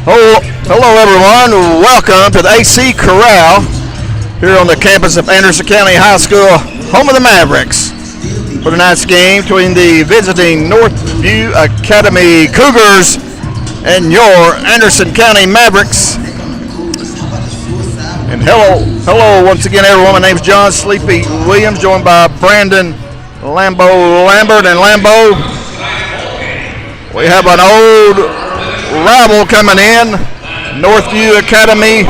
Hello everyone, welcome to the AC Corral here on the campus of Anderson County High School, home of the Mavericks, for tonight's game between the visiting Northview Academy Cougars and your Anderson County Mavericks. And hello once again everyone, my name's John Sleepy Williams, joined by Brandon Lambert and Lambo. We have an old rival coming in, Northview Academy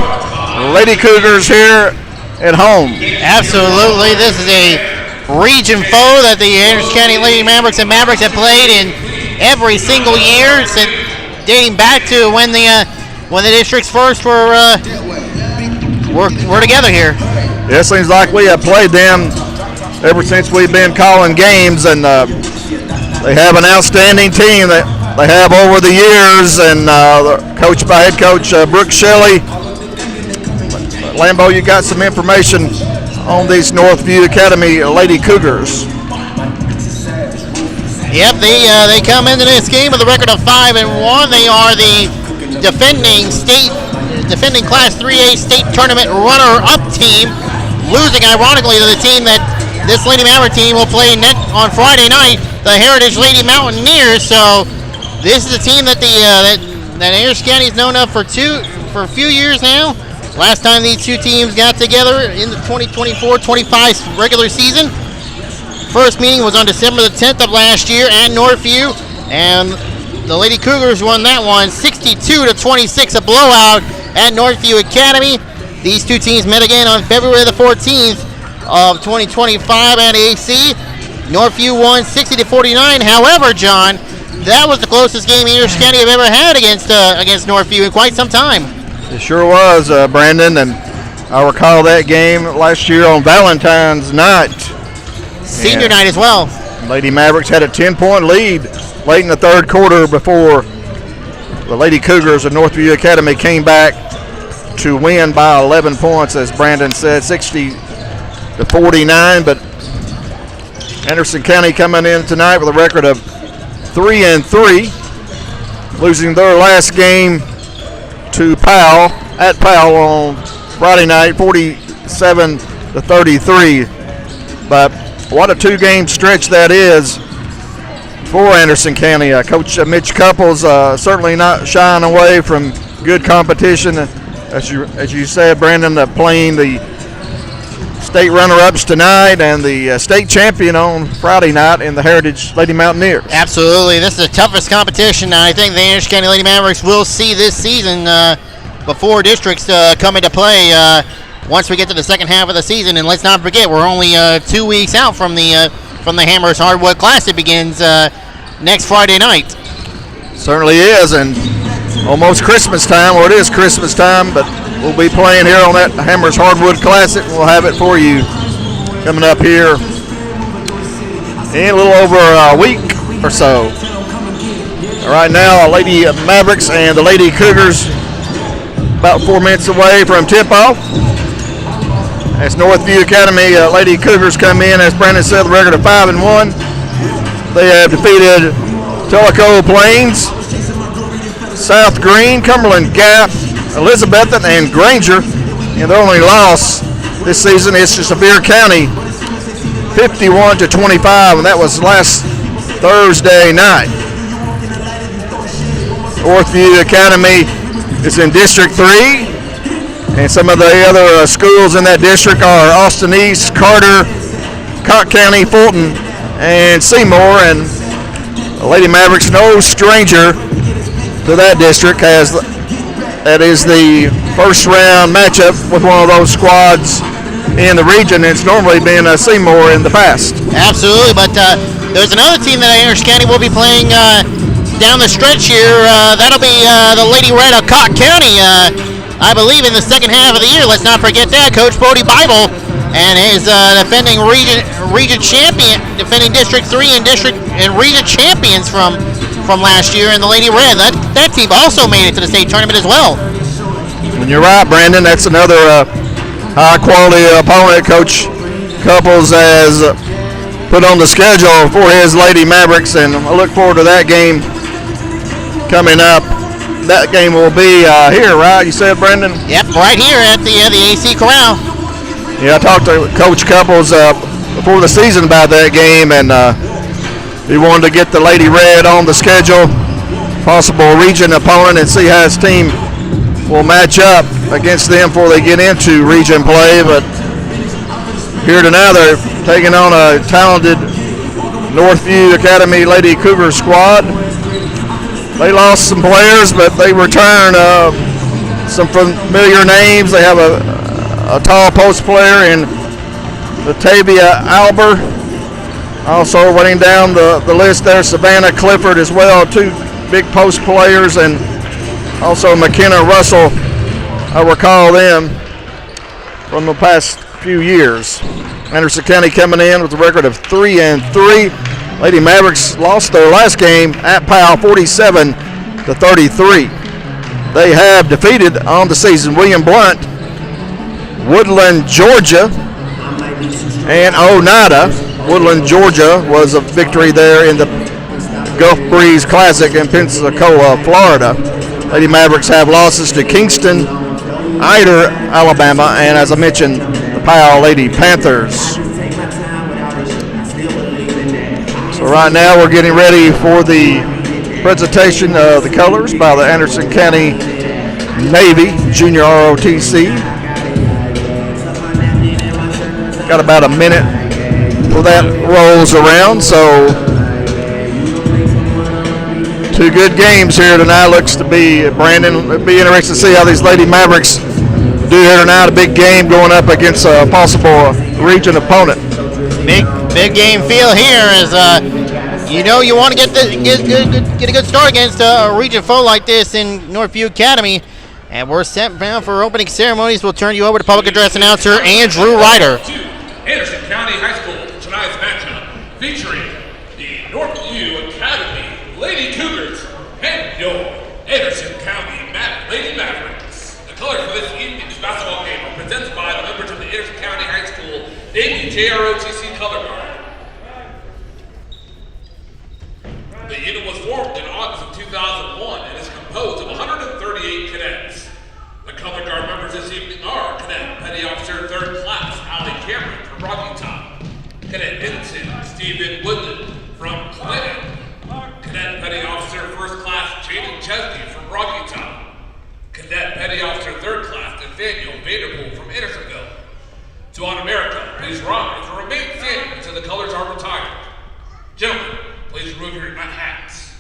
Lady Cougars here at home. Absolutely, this is a region foe that the Anderson County Lady Mavericks and Mavericks have played in every single year, dating back to when the districts first were together here. Yeah, it seems like we have played them ever since we've been calling games, and they have an outstanding team that they have over the years, and coached by head coach Brooke Shelley. Lambo, you got some information on these Northview Academy Lady Cougars. Yep, they come into this game with a record of 5-1. They are the defending Class 3A state tournament runner-up team, losing ironically to the team that this Lady Maverick team will play on Friday night, the Heritage Lady Mountaineers. So this is a team that that Anderson County has known of for a few years now. Last time these two teams got together in the 2024-25 regular season. First meeting was on December the 10th of last year at Northview, and the Lady Cougars won that one 62-26, a blowout at Northview Academy. These two teams met again on February the 14th of 2025 at AC. Northview won 60-49. However, John, that was the closest game Anderson County have ever had against Northview in quite some time. It sure was, Brandon, and I recall that game last year on Valentine's night. Senior night as well. Lady Mavericks had a 10-point lead late in the third quarter before the Lady Cougars of Northview Academy came back to win by 11 points, as Brandon said, 60-49. But Anderson County coming in tonight with a record of 3-3, losing their last game to Powell at Powell on Friday night, 47-33. But what a two-game stretch that is for Anderson County. Coach Mitch Couples certainly not shying away from good competition. As you said, Brandon, playing the state runner-ups tonight and the state champion on Friday night in the Heritage Lady Mountaineers. Absolutely. This is the toughest competition I think the Anderson County Lady Mavericks will see this season before districts come into play once we get to the second half of the season. And let's not forget, we're only 2 weeks out from the Hammers Hardwood Classic begins next Friday night. Certainly is, and almost Christmas time, or it is Christmas time, but we'll be playing here on that Hammers Hardwood Classic. We'll have it for you coming up here in a little over a week or so. Right now, Lady Mavericks and the Lady Cougars about 4 minutes away from tip-off. As Northview Academy Lady Cougars come in, as Brandon said, the record of 5-1. They have defeated Tellico Plains, South Green, Cumberland Gap, Elizabethan, and Granger. And their only loss this season is to Sevier County, 51-25, and that was last Thursday night. Northview Academy is in District 3, and some of the other schools in that district are Austin East, Carter, Cocke County, Fulton, and Seymour. And the Lady Mavericks no stranger to that district, as that is the first round matchup with one of those squads in the region. It's normally been Seymour in the past. Absolutely, but there's another team that Anderson County will be playing down the stretch here. That'll be the Lady Red of Cocke County, I believe, in the second half of the year. Let's not forget that. Coach Brody Bible and his defending region champion, defending District 3 and region champions from last year in the Lady Red. That team also made it to the state tournament as well. And you're right, Brandon. That's another high-quality opponent Coach Couples has put on the schedule for his Lady Mavericks, and I look forward to that game coming up that game will be here, right? You said, Brendan? Yep, right here at the AC Corral. Yeah, I talked to Coach Couples before the season about that game, and he wanted to get the Lady Red on the schedule, possible region opponent, and see how his team will match up against them before they get into region play. But here tonight, they're taking on a talented Northview Academy Lady Cougar squad. They lost some players, but they return some familiar names. They have a tall post player in Latavia Alber. Also running down the list there, Savannah Clifford as well, two big post players, and also McKenna Russell. I recall them from the past few years. Anderson County coming in with a record of 3-3. Lady Mavericks lost their last game at Powell 47-33. They have defeated on the season William Blunt, Woodland, Georgia, and Oneida. Woodland, Georgia was a victory there in the Gulf Breeze Classic in Pensacola, Florida. Lady Mavericks have losses to Kingston, Ider, Alabama, and as I mentioned, the Powell Lady Panthers. So right now we're getting ready for the presentation of the colors by the Anderson County Navy Junior ROTC. Got about a minute before that rolls around, so two good games here tonight. Looks to be, Brandon, it'll be interesting to see how these Lady Mavericks do here tonight. A big game going up against a possible region opponent. Big game feel here as you know you want to get a good start against a region foe like this in Northview Academy. And we're set now for opening ceremonies. We'll turn you over to public address announcer Andrew Ryder. Anderson County High School, tonight's matchup featuring the Northview Academy Lady Cougars and your Anderson County Lady Mavericks. The colors for this evening's basketball game are presented by the members of the Anderson County High School Navy JROTC Color Guard. The unit was formed in August of 2001 and is composed of 138 cadets. The Color Guard members this evening are Cadet Petty Officer 3rd Class Allie Cameron from Rocky Top, Cadet Vincent Stephen Woodland from Clinton, Cadet Petty Officer 1st Class Jaden Chesney from Rocky Top, Cadet Petty Officer 3rd Class Nathaniel Vanderpool from Andersonville. To honor America, please rise or remain standing until the colors are retired. Gentlemen, please remove your hats.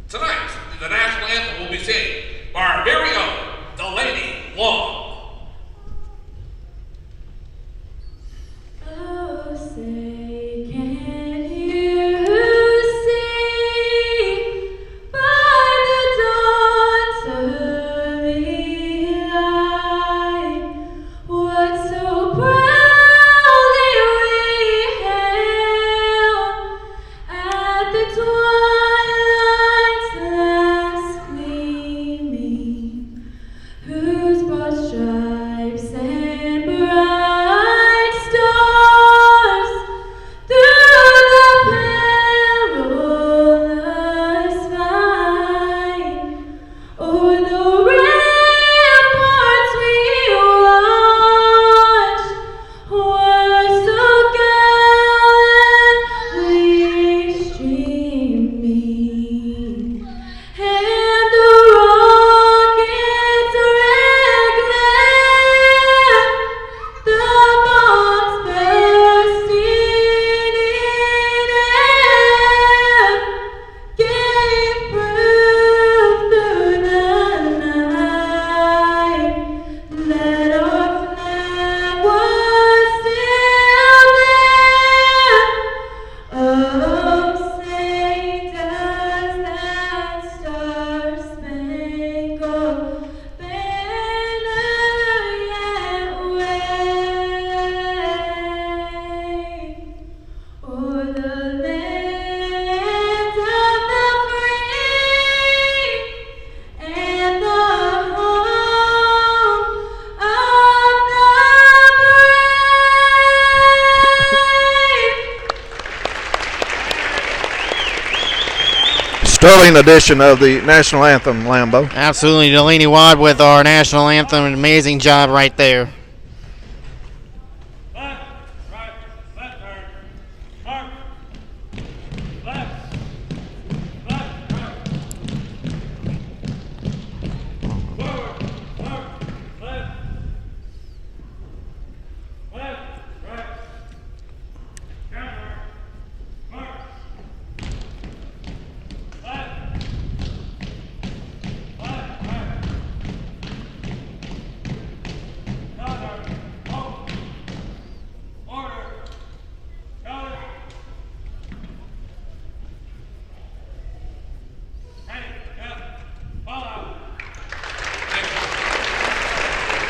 Tonight, the national anthem will be sung by our very own, the Lady Long. Oh, say, can you see by the dawn's early light what so proudly we hailed at the twilight's last gleaming? sterling edition of the national anthem, Lambo. Absolutely, Delaney Watt with our national anthem. An amazing job right there. Left, right, left turn. Mark. Left. Left, right. Forward, mark, left. Left, right. Counter. Mark. Left. Left, right. Counter. Hold. Order. Counter. Ready. Yep. Ball out.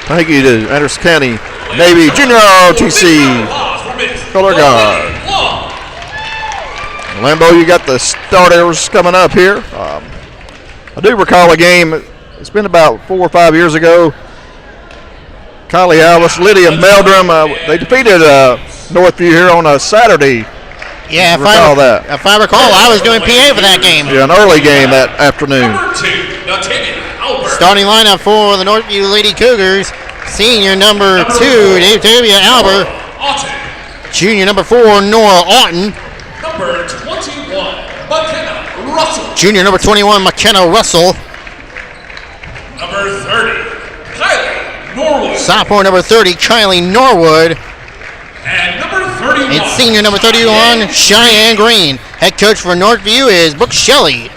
Thank you to Anderson County Navy Junior ROTC color guard. Lambo, you got the starters coming up here. I do recall a game. It's been about 4 or 5 years ago. Kylie Alice, Lydia Meldrum. They defeated Northview here on a Saturday. Yeah, if Recall I recall, I was doing PA for that game. Yeah, an early game that afternoon. Number 2, Natalia Albert. Starting lineup for the Northview Lady Cougars. Senior number 2, Davia Albert. Auten. Junior number 4, Nora Auten. Number 21, McKenna Russell. Junior number 21, McKenna Russell. Number 30, Kylie Norwood. Sophomore number 30, Kylie Norwood. And number 31. And senior number 31, Cheyenne Green. Head coach for Northview is Brooke Shelley.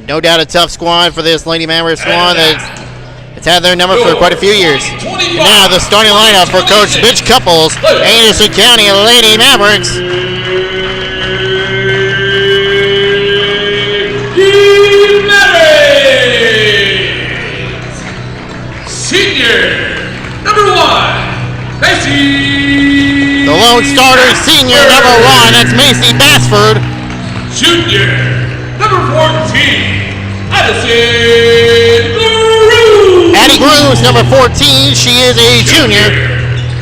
No doubt a tough squad for this Lady Mavericks squad that's had their number for quite a few years. And now the starting lineup for Coach Mitch Couples, Anderson County Lady Mavericks. Senior number 1, Macy. The lone starter, senior number 1, that's Macy Bassford. Junior number 14, Addison Guru. Addie Grooms, number 14, she is a junior.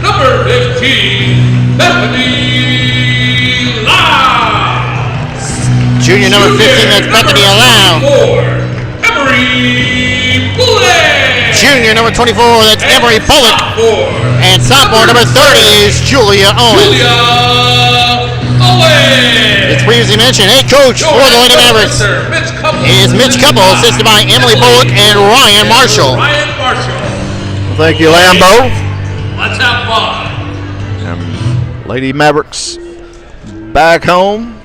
Number 15, Bethany Lau. Junior number 15, that's Bethany Lau. 4, Emery Bullet. Junior number 24, that's Emery Bullock. And sophomore number 30 is Julia Owens. Julia Owens. It's previously mentioned, head coach for the Lady Mavericks is Mitch Couple, assisted by Emily Bullock and Ryan Marshall. Ryan Marshall. Well, thank you, Lambo. Let's have fun. Lady Mavericks back home.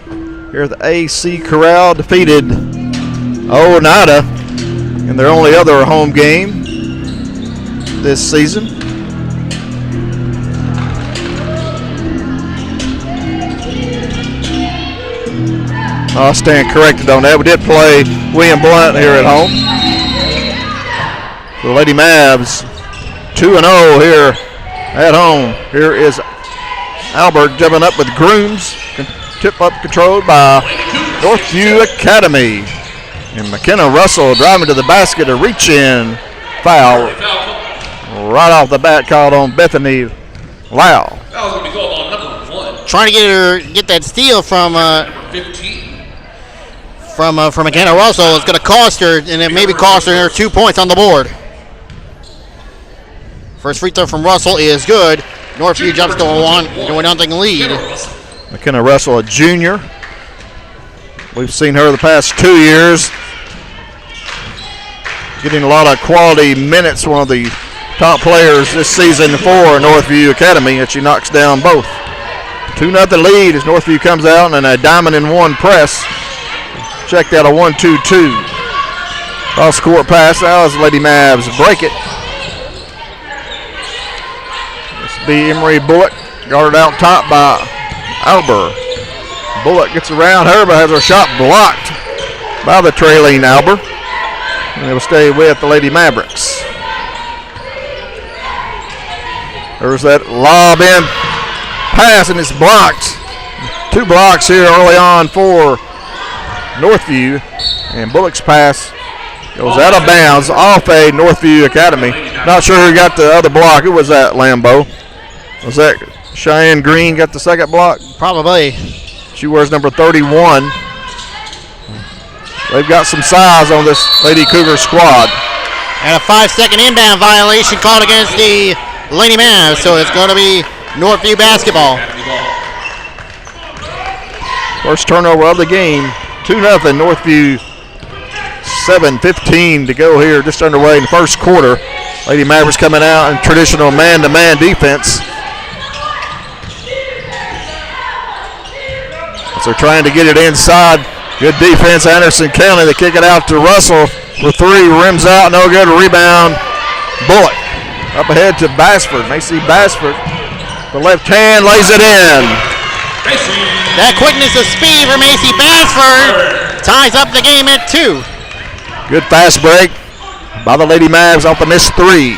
Here at the AC Corral, defeated Oneida in their only other home game this season. I'll stand corrected on that. We did play William Blunt here at home. The Lady Mavs 2-0 here at home. Here is Albert jumping up with Grooms. Tip up controlled by Northview Academy. And McKenna Russell driving to the basket, a reach in foul. Right off the bat called on Bethany Lau. That was going to be going on number 1. Trying to get that steal from 15. McKenna Russell. It's going to cost her, and it maybe cost her 2 points on the board. First free throw from Russell is good. Northview jumps to a 1-0 lead. McKenna Russell, a junior. We've seen her the past 2 years getting a lot of quality minutes. One of the top players this season for Northview Academy, and she knocks down both. 2-0 lead as Northview comes out and a diamond in one press. Checked out a 1-2-2. Cross court pass now as Lady Mavs break it. This will be Emery Bullock, guarded out top by Albert. Bullock gets around her but has her shot blocked by the trailing Albert. And it will stay with the Lady Mavericks. There's that lob in pass and it's blocked. 2 blocks here early on for Northview, and Bullock's pass goes out of bounds off a Northview Academy. Not sure who got the other block. Who was that, Lambo? Was that Cheyenne Green got the second block? Probably. She wears number 31. They've got some size on this Lady Cougar squad. And a 5-second inbound violation called against the Lady Mavs, so it's going to be Northview basketball. First turnover of the game, 2-0 Northview. 7:15 to go here, just underway in the first quarter. Lady Mavericks coming out in traditional man-to-man defense. So they're trying to get it inside. Good defense, Anderson County. They kick it out to Russell for three. Rims out, no good. Rebound, Bullock. Up ahead to Bassford. Macy Bassford. The left hand lays it in. That quickness of speed for Macy Bassford ties up the game at 2. Good fast break by the Lady Mavs off the missed three.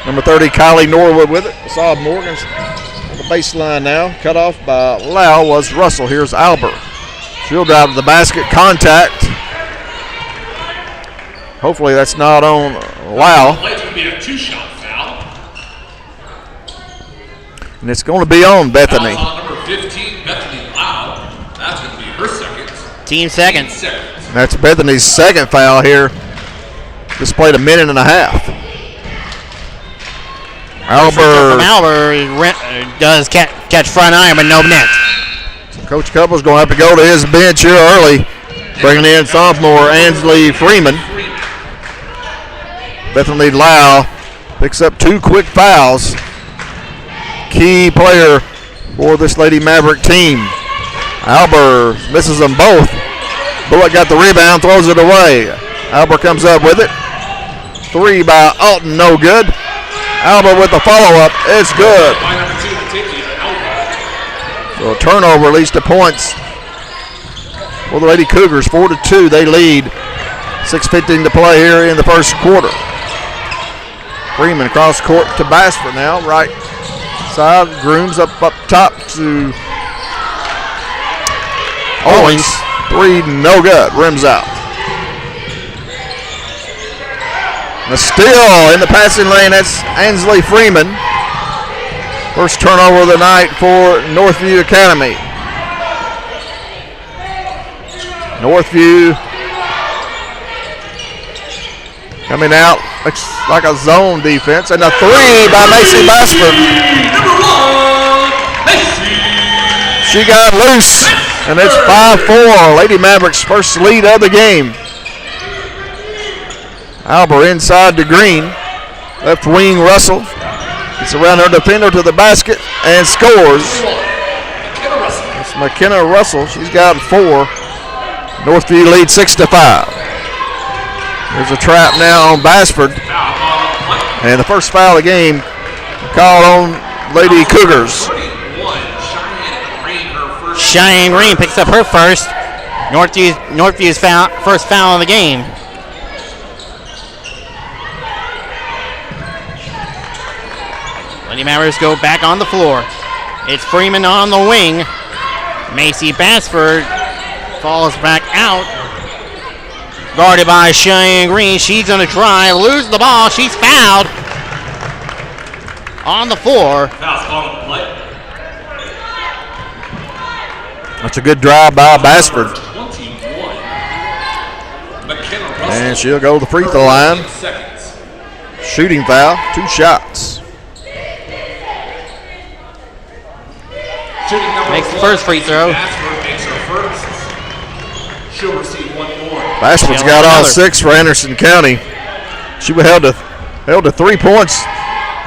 Number 30, Kylie Norwood with it. Saw Morgan's on the baseline now. Cut off by Lau was Russell. Here's Albert. She'll drive to the basket. Contact. Hopefully that's not on Lau. It's going to be a 2-shot foul. And it's going to be on Bethany. Foul on number 15, Bethany Lau. That's going to be her second. Team second. That's Bethany's second foul here. Just played a minute and a half. Albert does catch front iron, but no net. Coach Couples going to have to go to his bench here early, bringing in sophomore Ansley Freeman. Bethany Lau picks up 2 quick fouls. Key player for this Lady Maverick team. Albert misses them both. Bullock got the rebound, throws it away. Albert comes up with it. 3 by Alton, no good. Albert with the follow-up, it's good. So a turnover leads to points for the Lady Cougars, 4-2. They lead. 6:15 to play here in the first quarter. Freeman across court to Bassford now, right side. Grooms up top to Owens. 3, no good. Rims out. The steal in the passing lane. That's Ansley Freeman. First turnover of the night for Northview Academy. Northview coming out looks like a zone defense. And a 3 by Macy Bassford. She got loose. And it's 5-4. Lady Mavericks' first lead of the game. Albert inside to Green. Left wing Russell. Gets around her defender to the basket and scores. It's McKenna Russell. She's got 4. Northview leads 6-5. There's a trap now on Bassford. And the first foul of the game called on Lady Cougars. Cheyenne Green picks up her first. Northview's first foul of the game. Lady Mavericks go back on the floor. It's Freeman on the wing. Macy Bassford falls back out. Guarded by Cheyenne Green. She's going to try, lose the ball. She's fouled on the floor. Foul's called on the play. That's a good drive by Bassford. 21. McKenna Russell. And she'll go to the free throw line. 13 seconds. Shooting foul, 2 shots. Shooting number Makes the 1, first free throw. Bassford makes her first. She'll receive 1 more. Bassford's Yeah, got all another. 6 for Anderson County. She was held to 3 points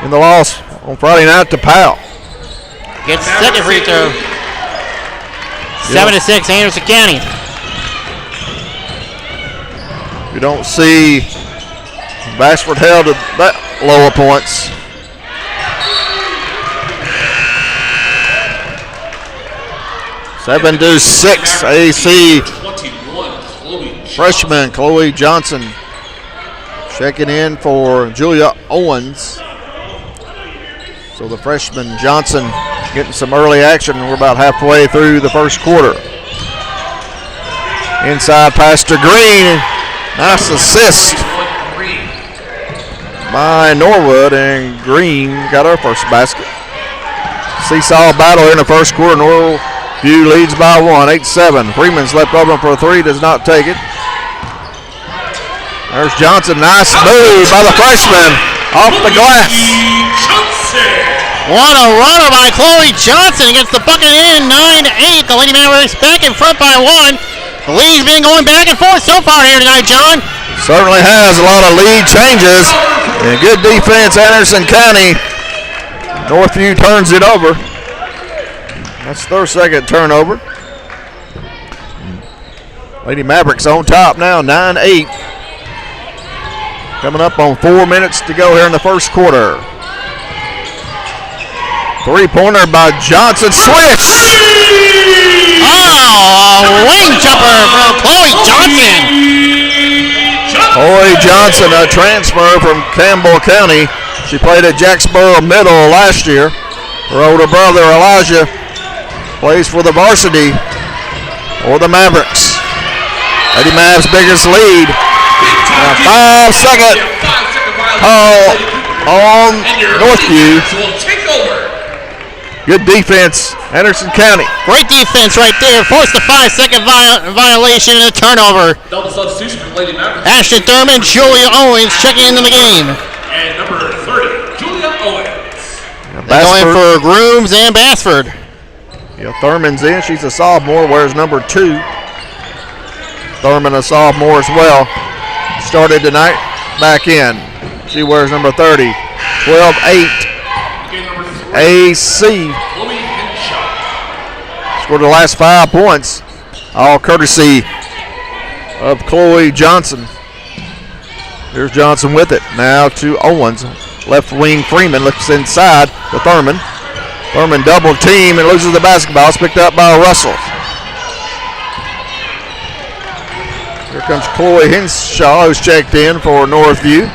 in the loss on Friday night to Powell. Gets the second free throw. 7-6, Anderson County. You don't see Bassford held to that lower points. Seven to 6, AC 21, Chloe freshman Chloe Johnson checking in for Julia Owens. So the freshman Johnson getting some early action. We're about halfway through the first quarter. Inside pass to Green. Nice assist by Norwood, and Green got her first basket. Seesaw battle here in the first quarter. Northview leads by 1, 8-7. Freeman's left open for a 3, does not take it. There's Johnson, nice move by the freshman off the glass. What a runner by Chloe Johnson against the bucket in, 9-8. The Lady Mavericks back in front by 1. The lead's been going back and forth so far here tonight, John. Certainly has a lot of lead changes. And good defense, Anderson County. Northview turns it over. That's their second turnover. Lady Mavericks on top now, 9-8. Coming up on 4 minutes to go here in the first quarter. Three-pointer by Johnson, switch! Oh, a wing jumper from Chloe Johnson. Chloe Johnson, a transfer from Campbell County. She played at Jacksboro Middle last year. Her older brother, Elijah, plays for the varsity or the Mavericks. Lady Mavs' biggest lead. A 5-second call on Northview. Good defense, Anderson County. Great defense right there. Forced a 5-second violation and a turnover. Double substitution for Lady Mavericks. Ashton Thurman, Julia Owens checking into the game. And number 30, Julia Owens. They're going for Grooms and Bassford. Yeah, Thurman's in. She's a sophomore, wears number 2. Thurman, a sophomore as well. Started tonight, back in. She wears number 30. 12-8. AC scored the last 5 points, all courtesy of Chloe Johnson. Here's Johnson with it. Now to Owens. Left wing Freeman looks inside to Thurman. Thurman double team and loses the basketball. It's picked up by Russell. Here comes Chloe Henshaw, who's checked in for Northview.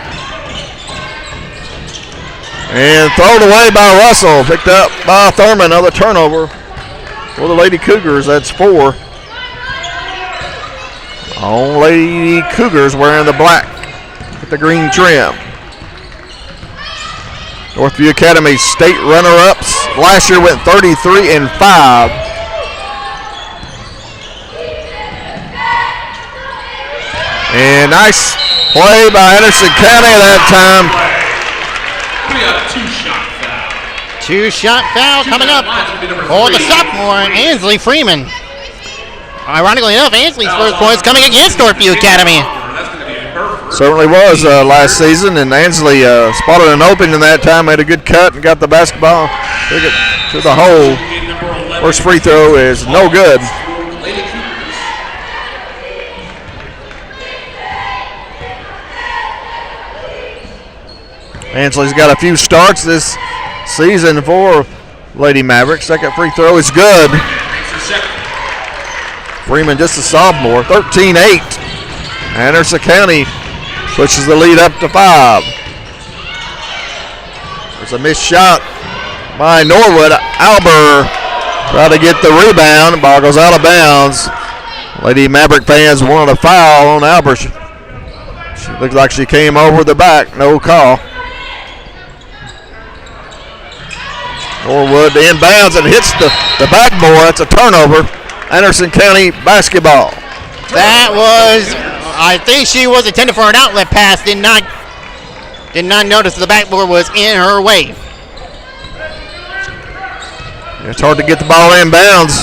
And thrown away by Russell. Picked up by Thurman. Another turnover for the Lady Cougars. That's 4. On Lady Cougars wearing the black with the green trim. Northview Academy state runner-ups. Last year went 33-5. And nice play by Anderson County that time. We got a two-shot foul. Two-shot foul coming up for the sophomore, Ansley Freeman. Ironically enough, Ansley's first points coming against Northview Academy. That's going to be her first. Certainly was last season, and Ansley spotted an opening that time, made a good cut, and got the basketball, took it to the hole. First free throw is no good. Lady Cougars. Ansley's got a few starts this season for Lady Mavericks. Second free throw is good. Freeman just a sophomore, 13-8. Anderson County pushes the lead up to 5. There's a missed shot by Norwood. Albert tried to get the rebound. Ball goes out of bounds. Lady Maverick fans wanted a foul on Albert. She looks like she came over the back. No call. Norwood inbounds and hits the backboard. That's a turnover. Anderson County basketball. That was, I think she was intended for an outlet pass. Did not notice the backboard was in her way. It's hard to get the ball inbounds.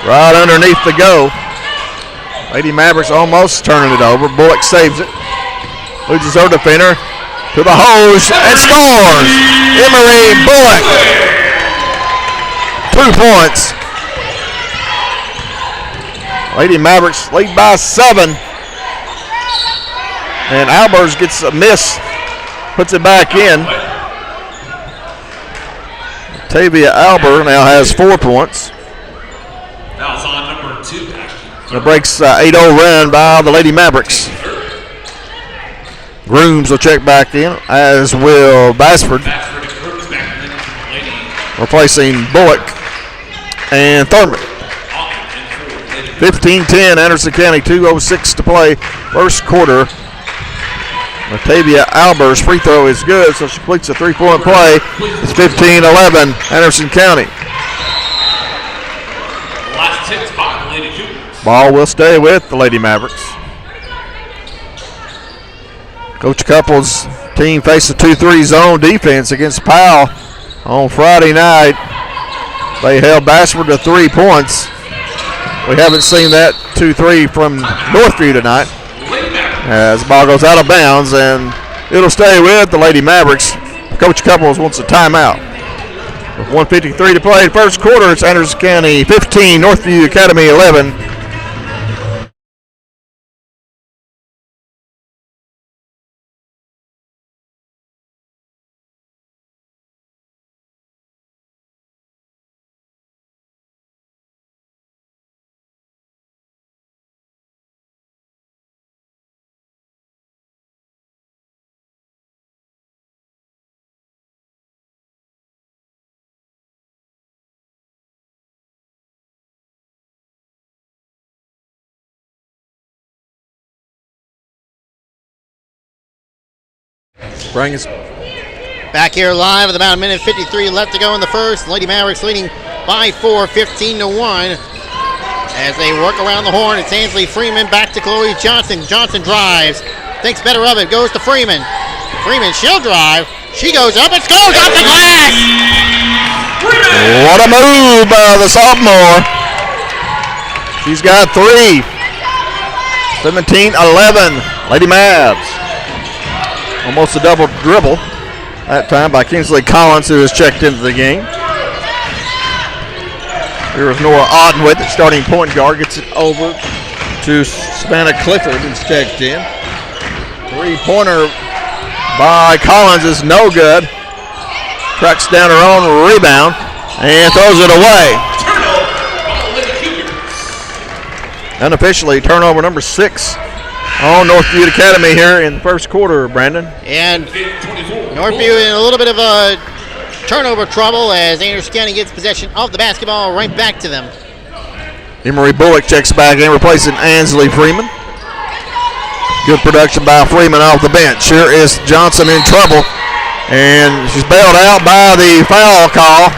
Right underneath the go. Lady Mavericks almost turning it over. Bullock saves it. Loses her defender. To the hose and scores. Emery Bullock. 2 points. Lady Mavericks lead by 7. And Albers gets a miss. Puts it back in. Tavia Alber now has 4 points. That was on number 2. It breaks 8-0 run by the Lady Mavericks. Grooms will check back in, as will Bassford, replacing Bullock and Thurman. 15-10, Anderson County, 2:06 to play, first quarter. Latavia Albers' free throw is good, so she completes a 3-point play. It's 15-11, Anderson County. Last 10 spot, Lady Cougars. Ball will stay with the Lady Mavericks. Coach Couples' team faced a 2-3 zone defense against Powell on Friday night. They held Bassford to 3 points. We haven't seen that 2-3 from Northview tonight. As the ball goes out of bounds, and it'll stay with the Lady Mavericks. Coach Couples wants a timeout. With 1:53 to play in first quarter, it's Anderson County 15, Northview Academy 11. Bring us Back here live with about a minute 53 left to go in the first. Lady Mavericks leading by 4, 15-1. As they work around the horn, it's Ansley Freeman back to Chloe Johnson. Johnson drives, thinks better of it, goes to Freeman. Freeman, she'll drive. She goes up and scores off the glass. What a move by the sophomore. She's got 3. 17-11, Lady Mavs. Almost a double dribble that time by Kingsley Collins, who has checked into the game. Here is Nora Ottenwit, the starting point guard, gets it over to Savannah Clifford, who's checked in. 3-pointer by Collins is no good. Tracks down her own rebound and throws it away. Unofficially, turnover number 6 on Northview Academy here in the first quarter, Brandon. And Northview in a little bit of a turnover trouble as Anderson County gets possession of the basketball right back to them. Emery Bullock checks back in, replacing Ansley Freeman. Good production by Freeman off the bench. Here is Johnson in trouble, and she's bailed out by the foul call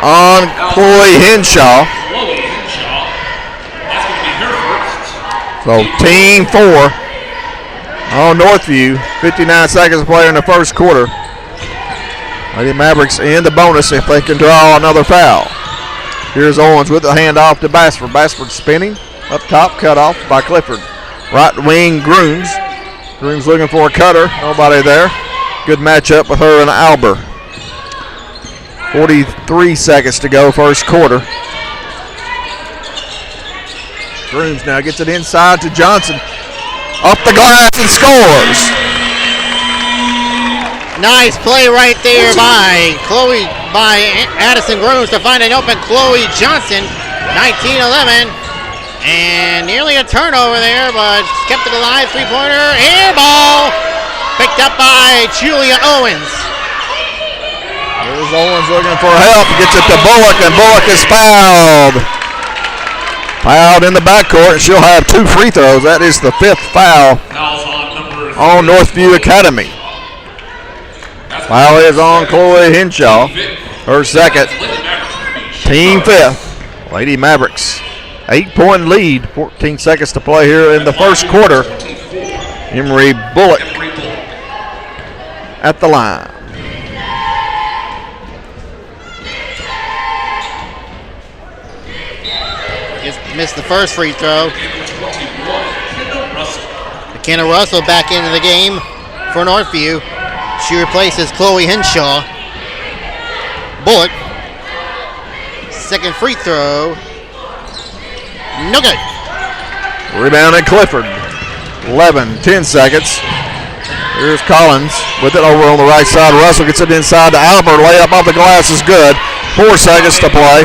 on Chloe Henshaw. So team 4 on Northview. 59 seconds to play in the first quarter. Lady Mavericks in the bonus if they can draw another foul. Here's Owens with the handoff to Bassford. Bassford spinning up top, cut off by Clifford. Right wing Grooms. Grooms looking for a cutter. Nobody there. Good matchup with her and Alber. 43 seconds to go, first quarter. Grooms now gets it inside to Johnson. Up the glass and scores. Nice play right there by Addison Grooms to find an open Chloe Johnson. 19-11. And nearly a turnover there, but kept it alive. 3-pointer. Air ball. Picked up by Julia Owens. There's Owens looking for help. Gets it to Bullock, and Bullock is fouled. Fouled in the backcourt, and she'll have 2 free throws. That is the 5th foul on Northview Academy. Foul is on Chloe Henshaw. Her second. Team 5th. Lady Mavericks. 8-point lead. 14 seconds to play here in the first quarter. Emery Bullock at the line. Missed the first free throw. McKenna Russell back into the game for Northview. She replaces Chloe Henshaw. Bullock. Second free throw. No good. Rebounded Clifford. 10 seconds. Here's Collins with it over on the right side. Russell gets it inside to Albert. Layup off the glass is good. 4 seconds to play.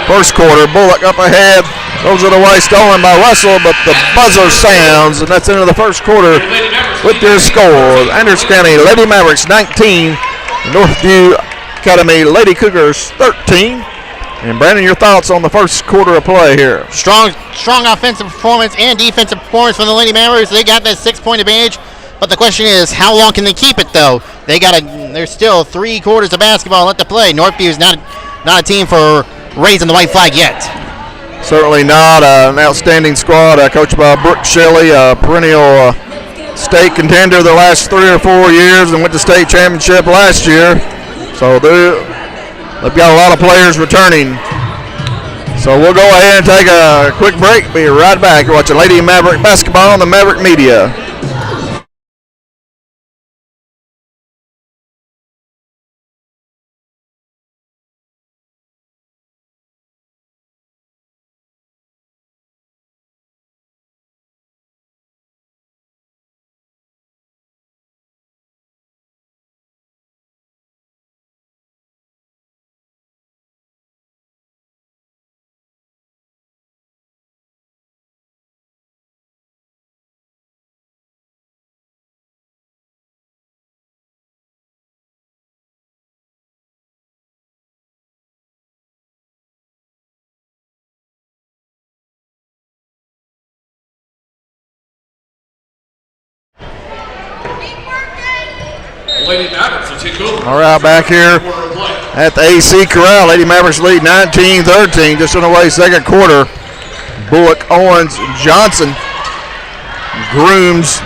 First quarter. Bullock up ahead. Throws it away. Stolen by Russell, but the buzzer sounds, and that's into the first quarter with their score. Anderson County Lady Mavericks 19. Northview Academy Lady Cougars 13. And Brandon, your thoughts on the first quarter of play here? Strong offensive performance and defensive performance from the Lady Mavericks. They got that 6-point advantage. But the question is, how long can they keep it, though? There's still 3 quarters of basketball left to play. Northview is not a team for raising the white flag yet. Certainly not. An outstanding squad coached by Brooke Shelley, a perennial state contender the last 3 or 4 years and went to state championship last year. So they've got a lot of players returning. So we'll go ahead and take a quick break. Be right back. You're watching Lady Maverick basketball on the Maverick Media. Lady Mavericks will take over. All right, back here at the AC Corral. Lady Mavericks lead 19-13, just on the way second quarter. Bullock, Owens, Johnson, Grooms.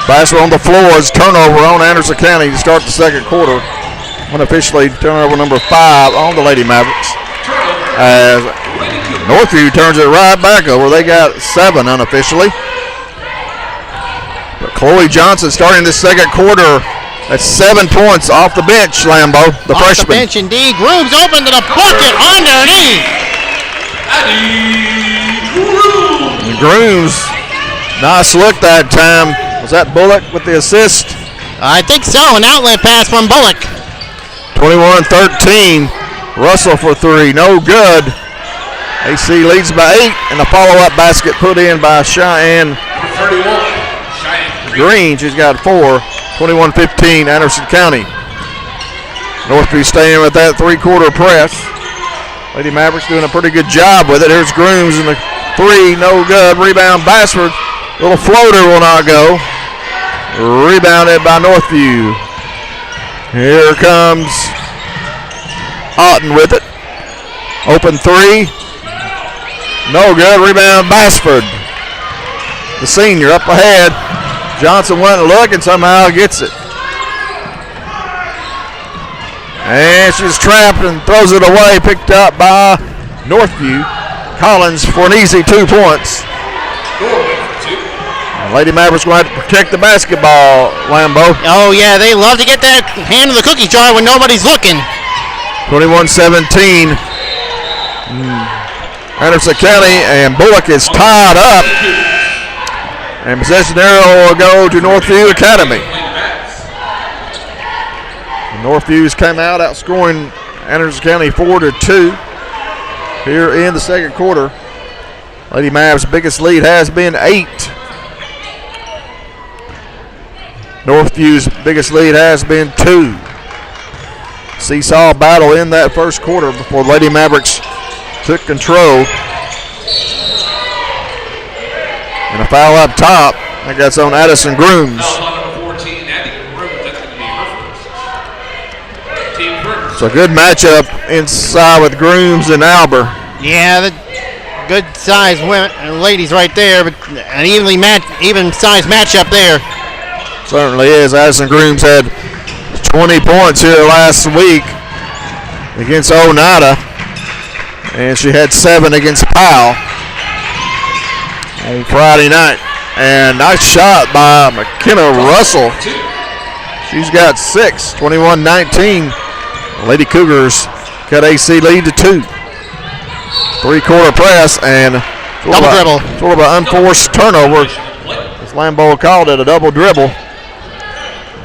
Basketball on the floor is turnover on Anderson County to start the second quarter. Unofficially, turnover number 5 on the Lady Mavericks. As Northview turns it right back over. They got 7 unofficially. But Chloe Johnson starting the second quarter. That's 7 points off the bench, Lambo, the off freshman. The bench indeed. Grooms open to the bucket underneath. Grooms, nice look that time. Was that Bullock with the assist? I think so. An outlet pass from Bullock. 21-13. Russell for 3, no good. AC leads by 8, and a follow-up basket put in by Cheyenne 31. Cheyenne Green. She's got 4. 21-15, Anderson County. Northview staying with that 3-quarter press. Lady Mavericks doing a pretty good job with it. Here's Grooms in the 3, no good. Rebound, Bassford. Little floater will not go. Rebounded by Northview. Here comes Otten with it. Open 3. No good. Rebound, Bassford. The senior up ahead. Johnson went and looked and somehow gets it. And she's trapped and throws it away. Picked up by Northview. Collins for an easy 2 points. Lady Mavericks going to have to protect the basketball, Lambo. Oh, yeah, they love to get that hand in the cookie jar when nobody's looking. 21-17. Anderson County and Bullock is tied up. And possession arrow will go to Northview Academy. Northview's come out outscoring Anderson County 4-2 here in the second quarter. Lady Mavs' biggest lead has been 8. Northview's biggest lead has been 2. Seesaw battle in that first quarter before Lady Mavericks took control. And a foul up top. I think that's on Addison Grooms. It's a good matchup inside with Grooms and Alber. Yeah, the good sized women and ladies right there, but an even sized matchup there. Certainly is. Addison Grooms had 20 points here last week against Oneida, and she had 7 against Powell on Friday night. And nice shot by McKenna Russell. She's got 6, 21-19. Lady Cougars cut AC lead to 2. 3-quarter press and double dribble. Sort of an unforced turnover. As Lambeau called it a double dribble.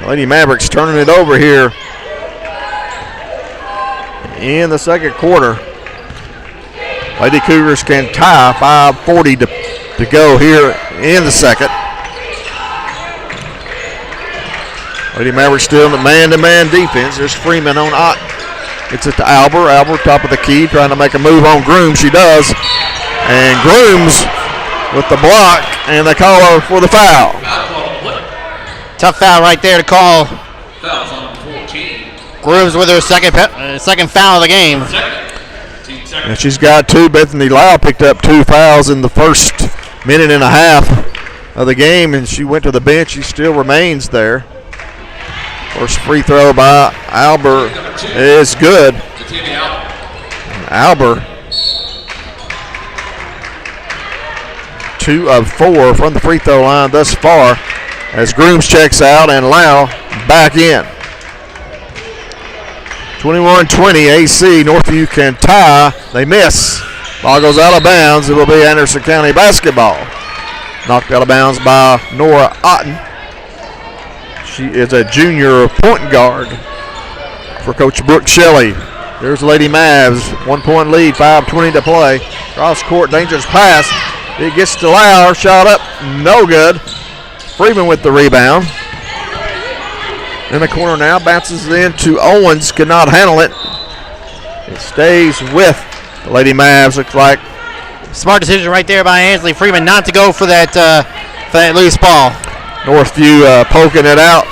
Lady Mavericks turning it over here in the second quarter. Lady Cougars can tie. 5:40 to go here in the second. Lady Mavericks still in the man-to-man defense. There's Freeman on Ott. Gets it to Albert. Albert, top of the key, trying to make a move on Grooms. She does. And Grooms with the block, and they call her for the foul. Tough foul right there to call. Fouls on 14. Grooms with her second foul of the game. And she's got 2. Bethany Lau picked up 2 fouls in the first minute and a half of the game, and she went to the bench. She still remains there. First free throw by Albert is good. Albert, 2 of 4 from the free throw line thus far as Grooms checks out and Lau back in. 21-20 AC. Northview can tie. They miss. Ball goes out of bounds. It will be Anderson County basketball. Knocked out of bounds by Nora Otten. She is a junior point guard for Coach Brooke Shelley. There's Lady Mavs. 1-point lead, 5:20 to play. Cross court, dangerous pass. It gets to Lau. Shot up, no good. Freeman with the rebound. In the corner now, bounces it into Owens. Could not handle it. It stays with the Lady Mavs. Looks like Smart decision right there by Ansley Freeman not to go for that loose ball. Northview poking it out.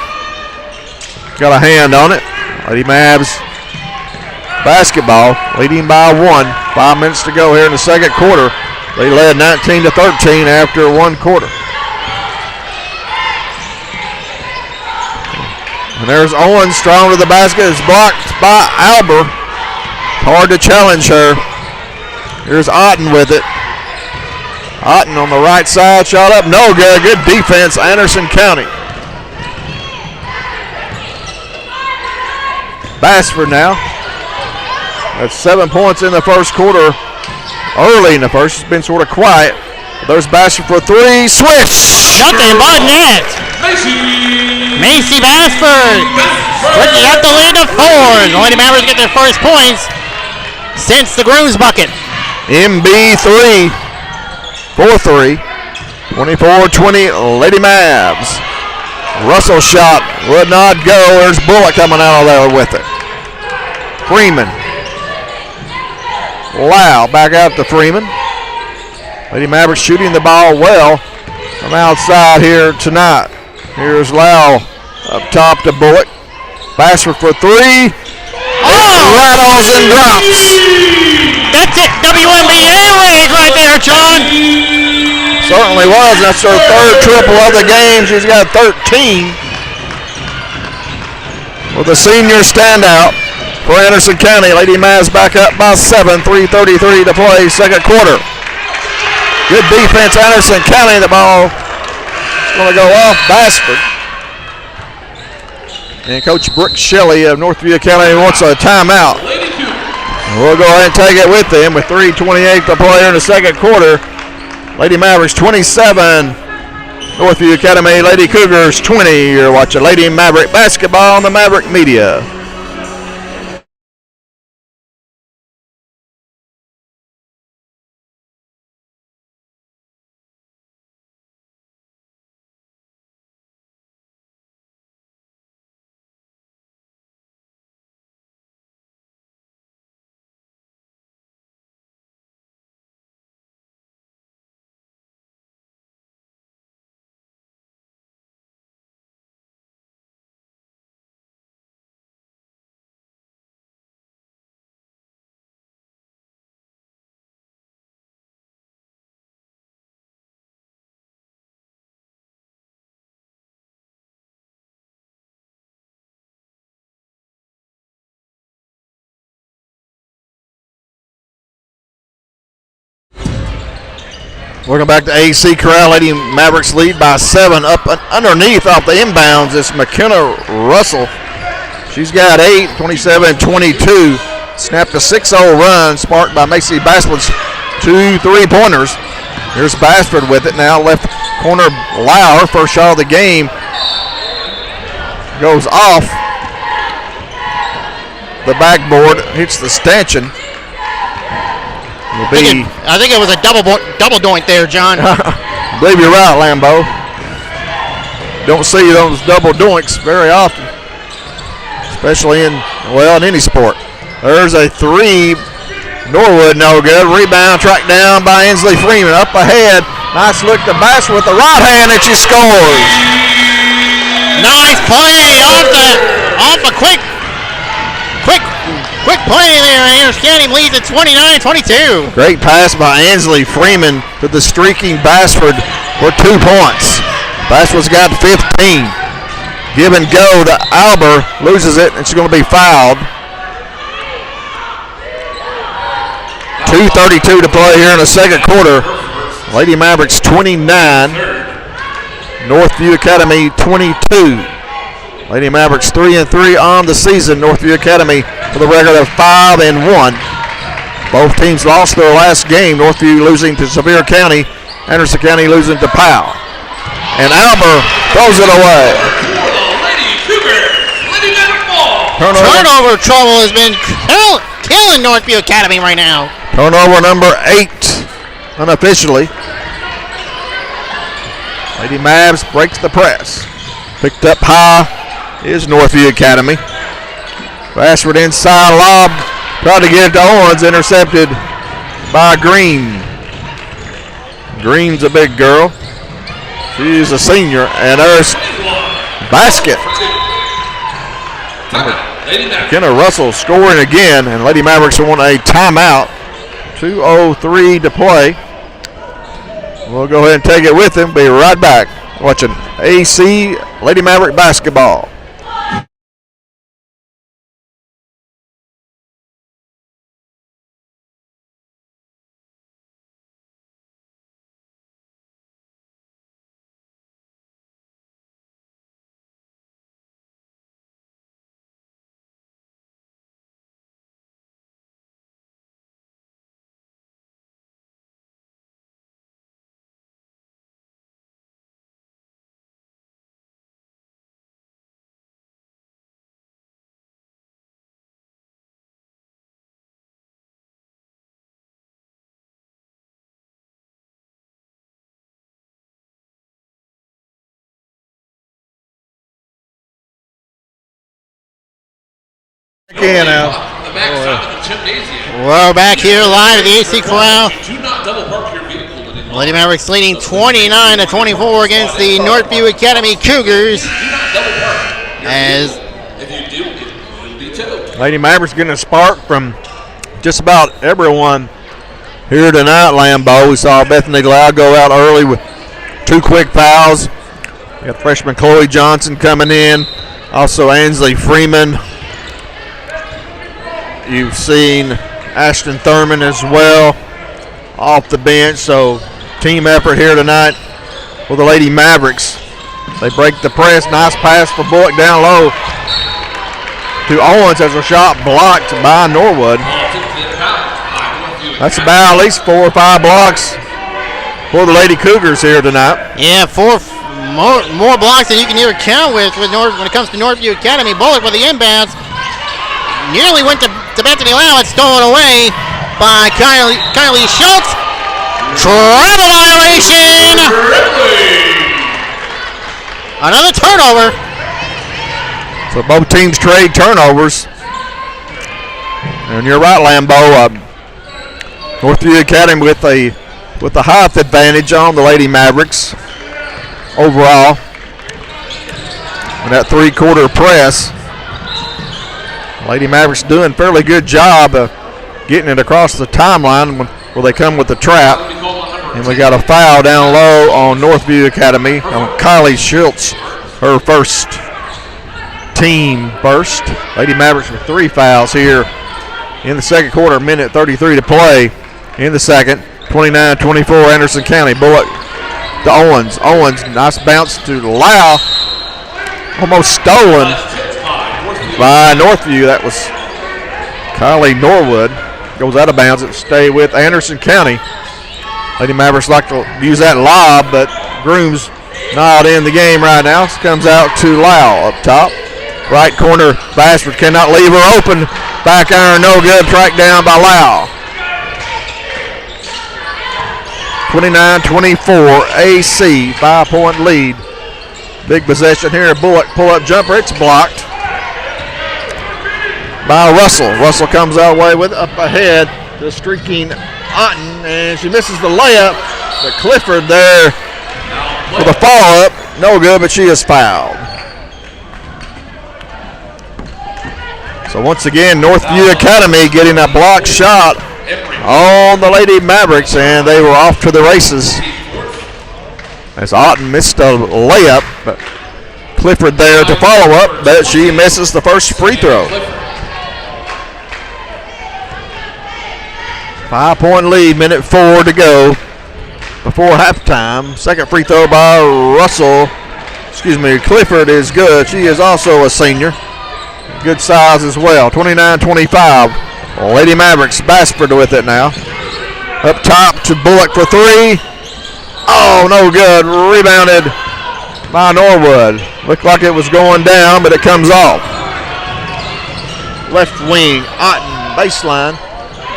Got a hand on it. Lady Mavs basketball, leading by 1. 5 minutes to go here in the second quarter. They led 19-13 after 1 quarter. And there's Owens strong to the basket. It's blocked by Albert. Hard to challenge her. Here's Otten with it. Otten on the right side. Shot up. No good. Good defense. Anderson County. Bassford now. That's 7 points in the first quarter. Early in the first. It's been sort of quiet. There's Bassford for 3. Swish! Nothing but net. Macy Bassford switching up the lead to 4. The Lady Mavericks get their first points since the Grooms bucket. MB3 for 3. 24-20 Lady Mavs. Russell shot would not go. There's Bullock coming out of there with it. Freeman. Lau back out to Freeman. Lady Mavericks shooting the ball well from outside here tonight. Here's Lau up top to Bullock. Bassford for 3. Rattles and drops. That's it. WNBA rage right there, John. Certainly was. That's her 3rd triple of the game. She's got 13. With a senior standout for Anderson County. Lady Mavs back up by 7. 3:33 to play, second quarter. Good defense, Anderson County. The ball is going to go off Bassford. And Coach Brooke Shelley of Northview County wants a timeout. We'll go ahead and take it with them with 3:28 to play in the second quarter. Lady Mavericks 27, Northview Academy Lady Cougars 20. You're watching Lady Maverick basketball on the Maverick Media. Welcome back to AC Corral. Lady Mavericks lead by 7. Up underneath off the inbounds is McKenna Russell. She's got 8, 27-22. Snapped a 6-0 run, sparked by Macy Bassford's 2 3-pointers. Here's Bassford with it now. Left corner Lau, her first shot of the game. Goes off the backboard, hits the stanchion. I think it was a double doink there, John. I believe you're right, Lambeau. Don't see those double doinks very often, especially in any sport. There's a three. Norwood, no good. Rebound tracked down by Inslee Freeman. Up ahead. Nice look to Bass with the right hand, and she scores. Nice play off a quick play there. Anderson County leads at 29-22. Great pass by Inslee Freeman to the streaking Bassford for 2 points. Bassford's got 15. Give and go to Alber. Loses it, and she's going to be fouled. 2:32 to play here in the second quarter. Lady Mavericks 29, Northview Academy 22. Lady Mavericks 3-3 on the season. Northview Academy with a record of 5-1. Both teams lost their last game. Northview losing to Sevier County, Anderson County losing to Powell. And Alber throws it away. Turnover trouble has been killing Northview Academy right now. Turnover number 8, unofficially. Lady Mavs breaks the press. Picked up high is Northview Academy. Bassford inside lob. Tried to get it to Owens. Intercepted by Green. Green's a big girl. She's a senior. And there's basket. Kenna Russell scoring again. And Lady Mavericks want a timeout. 2:03 to play. We'll go ahead and take it with them. Be right back watching AC Lady Maverick basketball. Again now. The backside of the gymnasium. We're back here live at the AC Corral. Do not double park your vehicle anymore. Lady Mavericks leading 29-24 against the Northview Academy Cougars. Do not double park. As If you do, you'll be towed. Lady Mavericks getting a spark from just about everyone here tonight, Lambeau. We saw Bethany Glau go out early with 2 quick fouls. We got freshman Chloe Johnson coming in. Also Ansley Freeman. You've seen Ashton Thurman as well off the bench. So team effort here tonight for the Lady Mavericks. They break the press. Nice pass for Bullock down low to Owens as a shot blocked by Norwood. That's about at least 4 or 5 blocks for the Lady Cougars here tonight. yeah, 4 more blocks than you can ever count with when it comes to Northview Academy. Bullock with the inbounds. Nearly went to Bethany Lau. It's stolen away by Kylie Schultz. Travel violation. Another turnover. So both teams trade turnovers. And you're right, Lambeau. Northview Academy with the height advantage on the Lady Mavericks overall. And that 3-quarter press. Lady Mavericks doing a fairly good job of getting it across the timeline where they come with the trap. And we got a foul down low on Northview Academy on Kylie Schultz, her first team first. Lady Mavericks with 3 fouls here in the second quarter, minute 33 to play in the second. 29-24 Anderson County. Bullock to Owens. Owens, nice bounce to Lau. Almost stolen by Northview. That was Kylie Norwood. Goes out of bounds. It stay with Anderson County. Lady Mavericks like to use that lob, but Grooms not in the game right now. This comes out to Lau up top. Right corner, Bassford cannot leave her open. Back iron, no good. Tracked down by Lau. 29-24 AC, 5-point lead. Big possession here. Bullock pull-up jumper. It's blocked. by Russell. Russell comes our way with up ahead to streaking Otten, and she misses the layup. But Clifford there for the follow-up. No good, but she is fouled. So once again, Northview Academy getting a block shot on the Lady Mavericks, and they were off to the races. As Otten missed a layup, but Clifford there to follow up, but she misses the first free throw. 5-point lead, minute 4 to go before halftime. Second free throw by Clifford is good. She is also a senior. Good size as well. 29-25. Lady Mavericks, Bassford with it now. Up top to Bullock for three. Oh, no good. Rebounded by Norwood. Looked like it was going down, but it comes off. Left wing, Otten, baseline.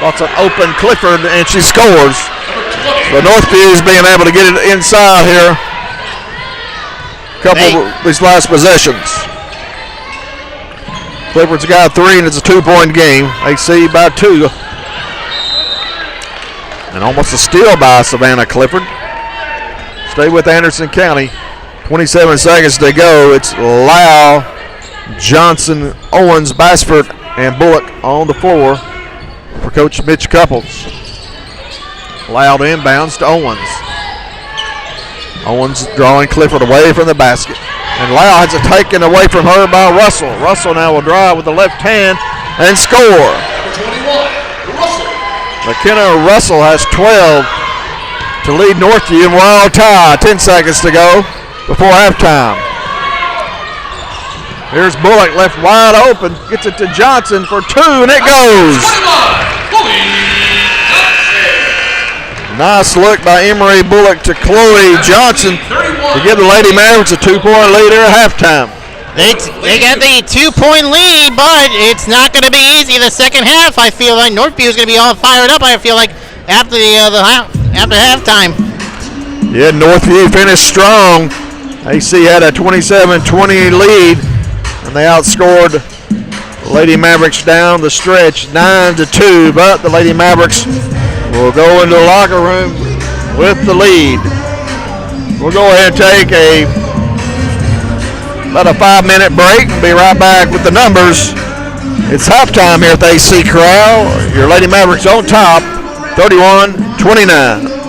Lots of open Clifford, and she scores. So Northview is being able to get it inside here. Couple of these last possessions. Clifford's got three, and it's a 2-point game. They see by 2. And almost a steal by Savannah Clifford. Stay with Anderson County. 27 seconds to go. It's Lau, Johnson, Owens, Bassford, and Bullock on the floor for Coach Mitch Couples. Loud inbounds to Owens. Owens drawing Clifford away from the basket. And Lau has it taken away from her by Russell. Russell now will drive with the left hand and score. Number 21, Russell. McKenna Russell has 12 to lead Northview in wild tie. 10 seconds to go before halftime. Here's Bullock left wide open. Gets it to Johnson for 2, and it goes. 21, Nice look by Emery Bullock to Chloe Johnson to give the Lady Mavericks a 2-point lead here at halftime. They got the 2-point lead, but it's not going to be easy the second half. I feel like Northview is going to be all fired up. I feel like after after halftime. Yeah, Northview finished strong. AC had a 27-20 lead, and they outscored Lady Mavericks down the stretch 9-2. But the Lady Mavericks will go into the locker room with the lead. We'll go ahead and take about a 5-minute break and be right back with the numbers. It's halftime here at the AC Corral. Your Lady Mavericks on top, 31-29.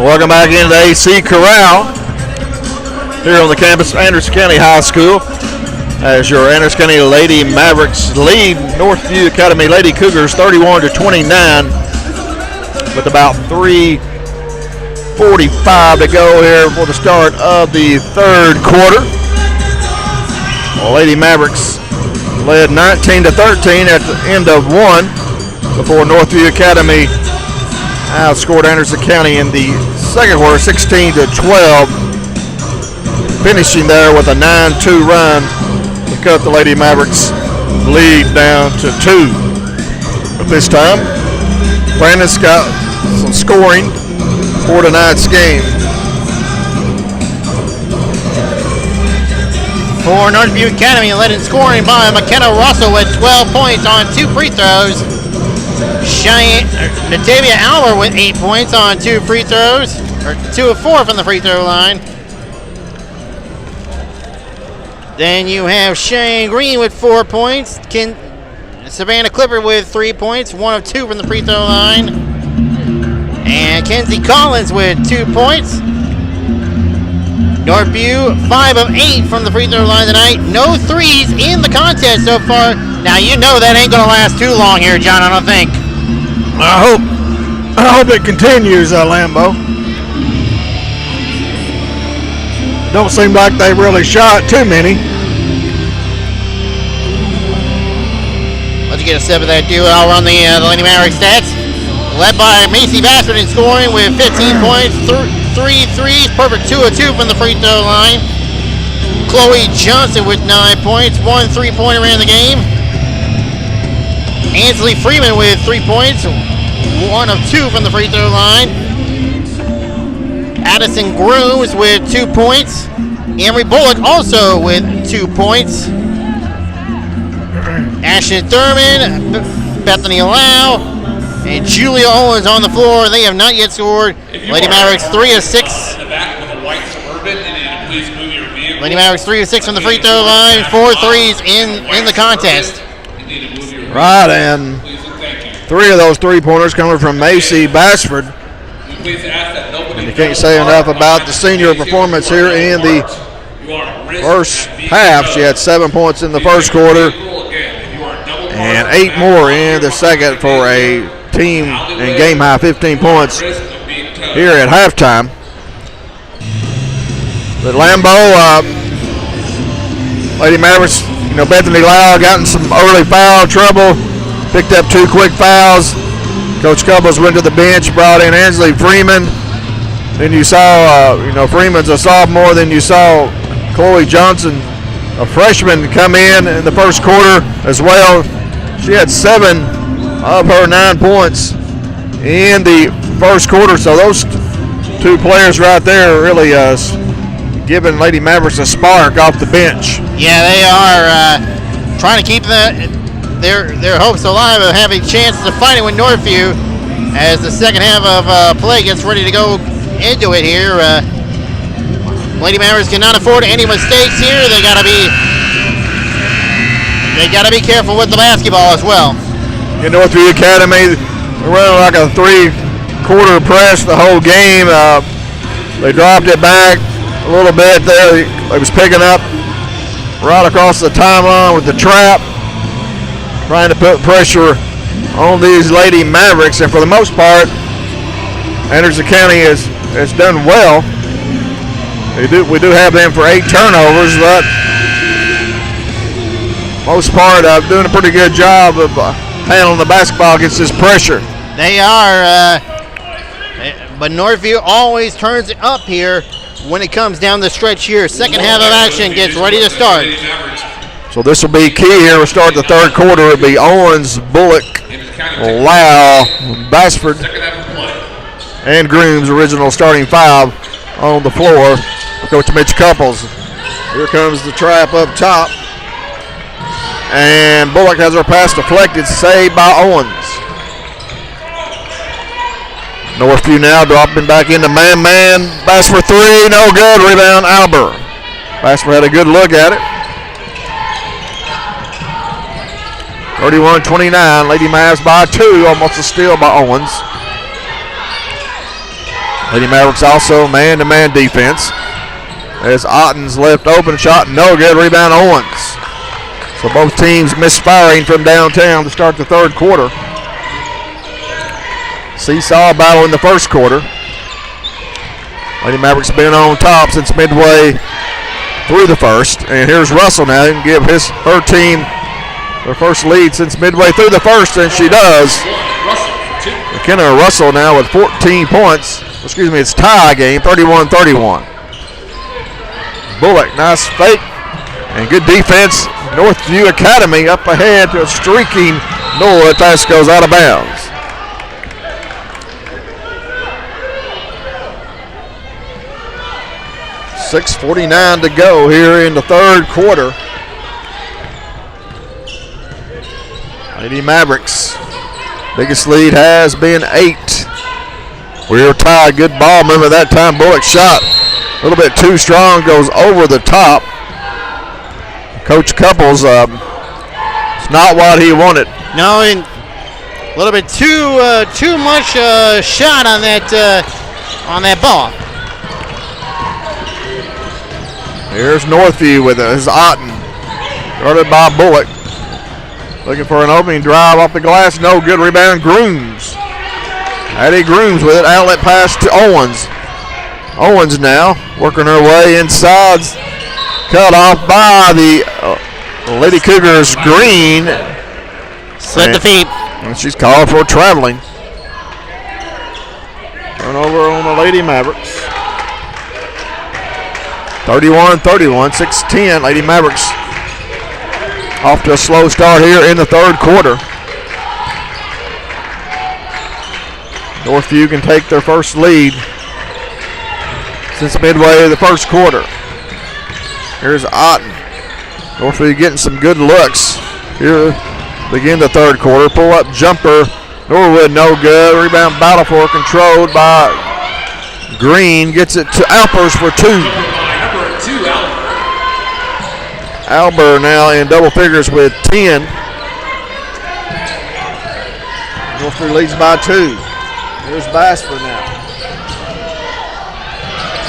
Welcome back into the AC Corral here on the campus of Anderson County High School as your Anderson County Lady Mavericks lead Northview Academy Lady Cougars 31-29 with about 3:45 to go here for the start of the third quarter. The Lady Mavericks led 19-13 at the end of one before Northview Academy outscored Anderson County in the second quarter 16-12, finishing there with a 9-2 run to cut the Lady Mavericks lead down to 2. But this time, Brandon's got some scoring for tonight's game. For Northview Academy, led in scoring by McKenna Russell with 12 points on 2 free throws. Natavia Alber with 8 points on 2 free throws, or 2 of 4 from the free throw line. Then you have Cheyenne Green with 4 points. Savannah Clipper with 3 points, 1 of 2 from the free throw line. And Kenzie Collins with 2 points. Northview, 5 of 8 from the free throw line tonight. No threes in the contest so far. Now you know that ain't gonna last too long here, John, I don't think. I hope it continues, Lambo. Don't seem like they really shot too many. Let's get a step of that duo. I'll run the Lady Mavericks stats. Led by Macy Bassford in scoring with 15 points, 3 threes, perfect 2 of 2 from the free throw line. Chloe Johnson with 9 points, 1 3-pointer in the game. Ansley Freeman with 3 points, 1 of 2 from the free throw line. Addison Grooms with 2 points. Emery Bullock also with 2 points. Ashton Thurman, Bethany Lau, and Julia Owens on the floor. They have not yet scored. Lady Mavericks 3 of 6. Lady Mavericks 3 of 6 from the free throw line. 4 threes in the contest. Right, and 3 of those 3-pointers coming from Macy Bassford. And you can't say enough about the senior performance here in the first half. She had 7 points in the first quarter and 8 more in the second for a team and game high 15 points here at halftime. But Lambeau, Lady Mavericks, Bethany Lau got in some early foul trouble, picked up 2 quick fouls. Coach Cubbles went to the bench, brought in Ansley Freeman. Then you saw, Freeman's a sophomore. Then you saw Chloe Johnson, a freshman, come in the first quarter as well. She had 7 of her 9 points in the first quarter. So those 2 players right there really giving Lady Mavericks a spark off the bench. Yeah, they are trying to keep their hopes alive of having a chance to fight it with Northview as the second half of play gets ready to go into it here. Lady Mavericks cannot afford any mistakes here. They gotta be careful with the basketball as well. In Northview Academy, they're running like a 3-quarter press the whole game. They dropped it back a little bit there. They was picking up right across the timeline with the trap, trying to put pressure on these Lady Mavericks, and for the most part, Anderson County has done well. We do have them for 8 turnovers, but most part doing a pretty good job of handling the basketball against this pressure. They are, but Northview always turns it up here when it comes down the stretch here. Second half of action gets ready to start. So this will be key here. We'll start the third quarter. It'll be Owens, Bullock, Lau, Bassford, and Grooms, original starting 5 on the floor. Coach Mitch Couples. Here comes the trap up top. And Bullock has her pass deflected, saved by Owens. Northview now dropping back into man-man. Bassford 3, no good. Rebound, Alber. Bassford had a good look at it. 31-29. Lady Mavs by 2, almost a steal by Owens. Lady Mavericks also man-to-man defense. As Otten's left open shot, no good. Rebound Owens. So both teams misfiring from downtown to start the third quarter. Seesaw battle in the first quarter. Lady Mavericks been on top since midway through the first. And here's Russell now. He can give her team their first lead since midway through the first, and she does. McKenna Russell now with 14 points. Excuse me, it's tie game, 31-31. Bullock, nice fake and good defense. Northview Academy up ahead to a streaking Noah. Pass goes out of bounds. .6:49 to go here in the third quarter. Lady Mavericks, biggest lead has been 8. We're tied. Good ball movement that time. Bullock shot a little bit too strong, goes over the top. Coach Couples, it's not what he wanted. No, and a little bit too much shot on that ball. Here's Northview with his Otten, guarded by Bullock. Looking for an opening drive off the glass. No good. Rebound Grooms. Addie Grooms with it. Outlet pass to Owens. Owens now working her way inside. Cut off by the Lady Cougars Green. Slid the feet. And she's called for traveling. Turnover on the Lady Mavericks. 31-31, 6-10. Lady Mavericks off to a slow start here in the third quarter. Northview can take their first lead since midway of the first quarter. Here's Otten. Northview getting some good looks here. Begin the third quarter. Pull up jumper. Norwood no good. Rebound battle for controlled by Green. Gets it to Alpers for 2. Albert now in double figures with 10. Northview leads by 2. Here's Basford now.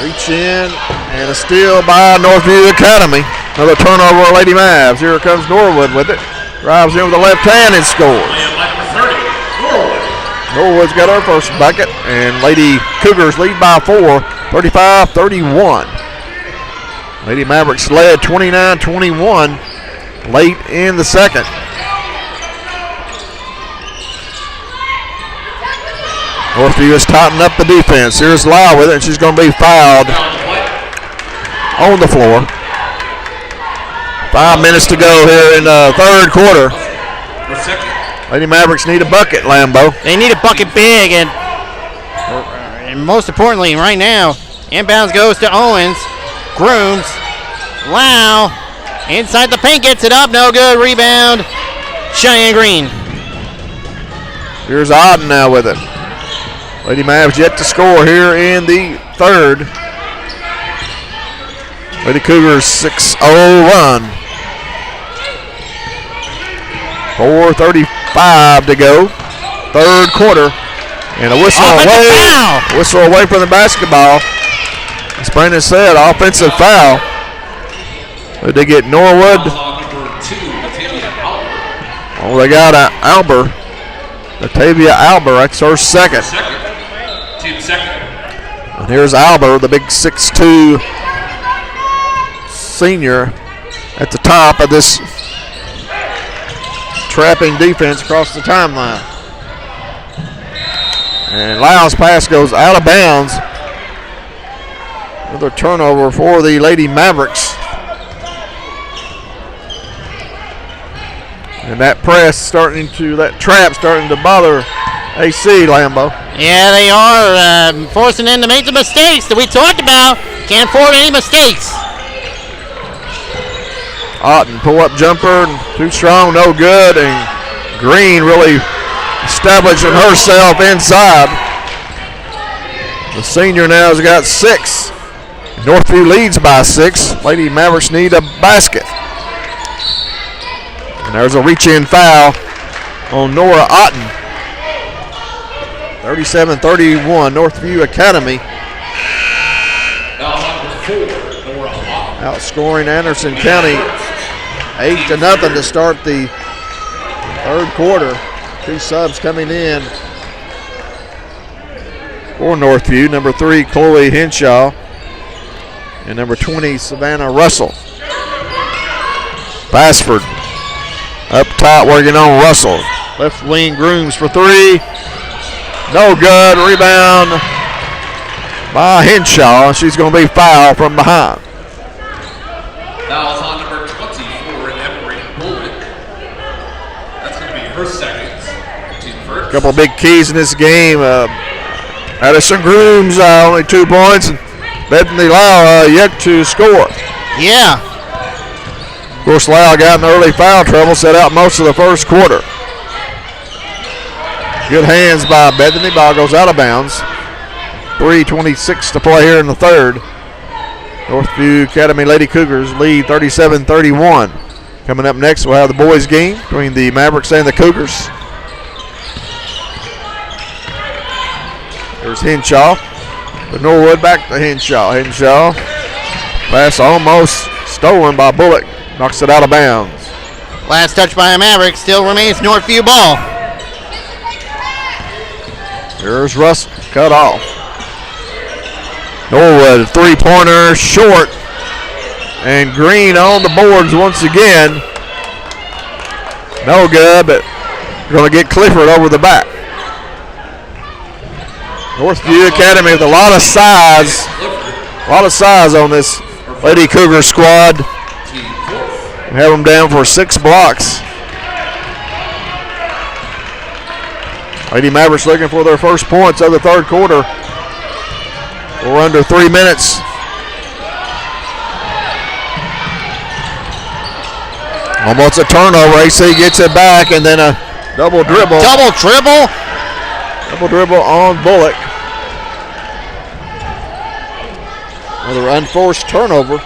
Reach in and a steal by Northview Academy. Another turnover of Lady Mavs. Here comes Norwood with it. Drives in with the left hand and scores. Norwood's got her first bucket, and Lady Cougars lead by 4, 35-31. Lady Mavericks led 29-21 late in the second. Northview has tightened up the defense. Here's Lau with it, and she's going to be fouled on the floor. 5 minutes to go here in the third quarter. Lady Mavericks need a bucket, Lambeau. They need a bucket big, and most importantly, right now, inbounds goes to Owens. Grooms, Lau, inside the paint, gets it up, no good, rebound, Cheyenne Green. Here's Otten now with it. Lady Mavs yet to score here in the third. Lady Cougars 6-0 run. 4:35 to go, third quarter, and a whistle away from the basketball. As Brandon said, offensive foul. But they get Norwood. Oh, they got Albert. Batavia Albert, that's her second. Team second. And here's Albert, the big 6'2" senior at the top of this trapping defense across the timeline. And Lau's pass goes out of bounds. Another turnover for the Lady Mavericks. And that trap starting to bother AC, Lambeau. Yeah, they are forcing them to make the mistakes that we talked about. Can't afford any mistakes. Otten pull up jumper, too strong, no good, and Green really establishing herself inside. The senior now has got 6. Northview leads by 6. Lady Mavericks need a basket. And there's a reach-in foul on Nora Otten. 37-31, Northview Academy 4, Nora Otto. outscoring Anderson County 8-0 to start the third quarter. 2 subs coming in for Northview. Number 3, Chloe Henshaw, and number 20, Savannah Russell. Bassford up top working on Russell. Left wing Grooms for 3. No good. Rebound by Henshaw. She's going to be fouled from behind. Fouls on number 24, Emery Bullock. That's going to be her second. Team first. Couple big keys in this game. Addison Grooms only 2 points, and Bethany Lau yet to score. Yeah. Of course, Lau got in early foul trouble, set out most of the first quarter. Good hands by Bethany. Ball goes out of bounds. 3:26 to play here in the third. Northview Academy Lady Cougars lead 37-31. Coming up next, we'll have the boys' game between the Mavericks and the Cougars. There's Henshaw. But Norwood back to Henshaw. Henshaw. Pass almost stolen by Bullock. Knocks it out of bounds. Last touch by a Maverick. Still remains Northview ball. Here's Russell. Cut off. Norwood, 3-pointer, short. And Green on the boards once again. No good, but going to get Clifford over the back. Northview Academy with a lot of size. A lot of size on this Lady Cougar squad. We have them down for 6 blocks. Lady Mavericks looking for their first points of the third quarter. We're under 3 minutes. Almost a turnover. AC gets it back, and then a double dribble. Double dribble. Double dribble on Bullock. Another unforced turnover.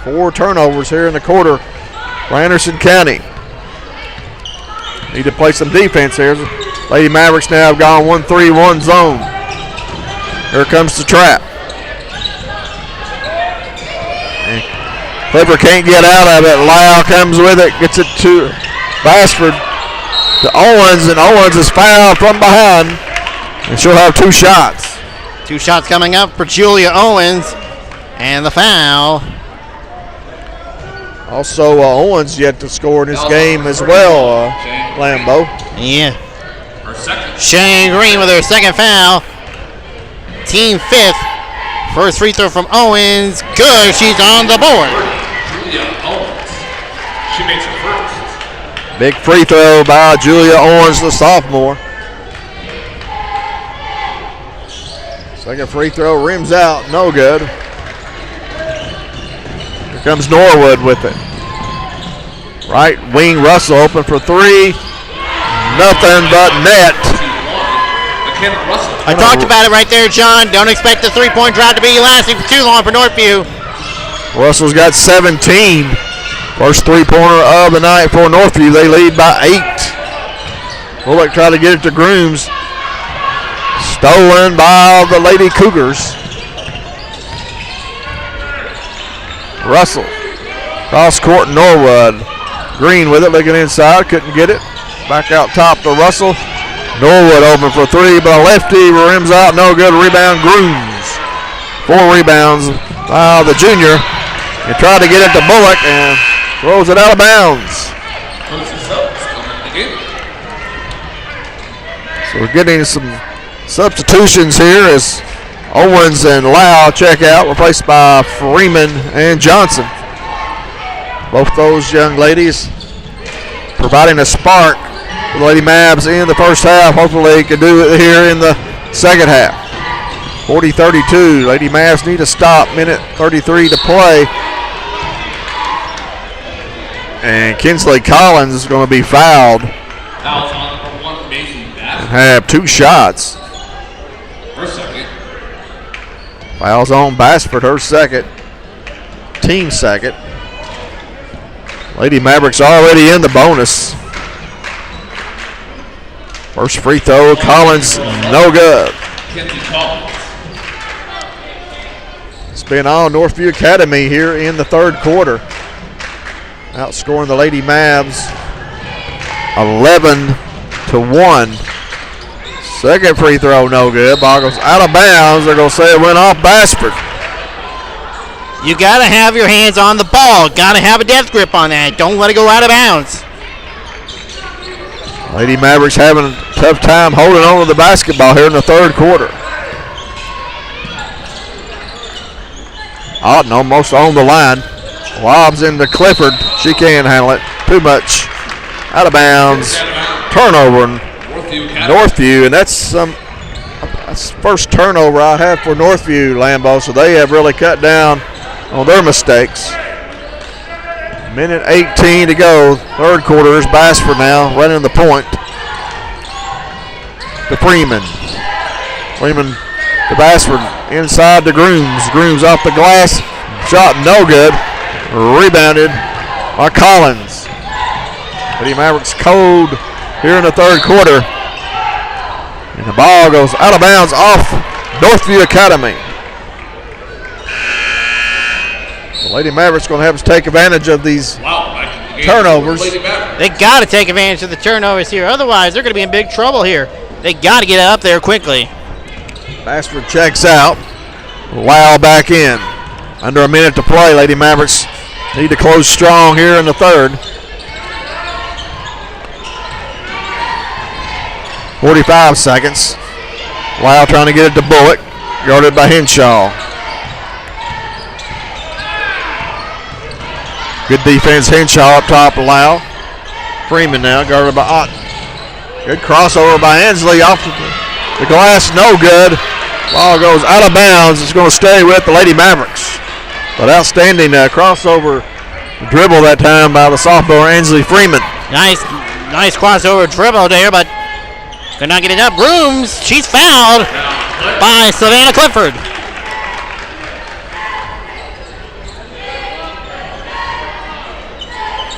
4 turnovers here in the quarter for Anderson County. Need to play some defense here. Lady Mavericks now have gone 1-3-1 zone. Here comes the trap. And Clifford can't get out of it. Lau comes with it, gets it to Bassford, to Owens, and Owens is fouled from behind, and she'll have 2 shots. 2 shots coming up for Julia Owens, and the foul. Also, Owens yet to score in this game as well, Lambeau. Yeah. Her second. Shane Green with her second foul. Team 5th. First free throw from Owens. Good. She's on the board. Julia Owens. She makes her first. Big free throw by Julia Owens, the sophomore. Second free throw rims out, no good. Here comes Norwood with it. Right wing Russell open for 3. Nothing but net. I talked about it right there, John. Don't expect the 3-point drive to be lasting for too long for Northview. Russell's got 17. First 3-pointer of the night for Northview. They lead by 8. Bullock tried to get it to Grooms. Stolen by the Lady Cougars. Russell. Cross court, Norwood. Green with it, looking inside, couldn't get it. Back out top to Russell. Norwood open for 3, but a lefty rims out, no good. Rebound, Grooms. 4 rebounds by the junior. He tried to get it to Bullock and throws it out of bounds. So we're getting some substitutions here as Owens and Lau check out, replaced by Freeman and Johnson. Both those young ladies providing a spark for the Lady Mavs in the first half. Hopefully they can do it here in the second half. 40-32. Lady Mavs need to stop. Minute 33 to play. And Kinsley Collins is going to be fouled. Fouls on number 1, Mason Bass. And have 2 shots. Her second. Fouls on Bassford, her second. Team second. Lady Mavericks already in the bonus. First free throw, Collins, no good. Kenzie Collins. been all Northview Academy here in the third quarter. Outscoring the Lady Mavs 11-1. Second free throw, no good. Ball goes out of bounds. They're going to say it went off Bassford. You got to have your hands on the ball. Got to have a death grip on that. Don't let it go out of bounds. Lady Mavericks having a tough time holding on to the basketball here in the third quarter. Otten almost on the line. Lobs into Clifford. She can't handle it. Too much. Out of bounds. Turnover. Northview, and that's first turnover I have for Northview, Lambeau, so they have really cut down on their mistakes. Minute 18 to go. Third quarter is Bassford now running the point to Freeman. Freeman to Bassford inside to Grooms. Grooms off the glass. Shot no good. Rebounded by Collins. Lady Mavericks cold here in the third quarter. And the ball goes out of bounds off Northview Academy. The Lady Mavericks going to have to take advantage of these turnovers. They got to take advantage of the turnovers here. Otherwise, they're going to be in big trouble here. They got to get up there quickly. Bassford checks out. Wow back in. Under a minute to play. Lady Mavericks need to close strong here in the third. 45 seconds. Wow trying to get it to Bullock. Guarded by Henshaw. Good defense. Henshaw up top. Lau. Freeman now guarded by Otten. Good crossover by Ansley off the glass. No good. Ball goes out of bounds. It's going to stay with the Lady Mavericks. But outstanding crossover dribble that time by the sophomore Ansley Freeman. Nice crossover dribble there, but could not get it up. Grooms, she's fouled by Savannah Clifford.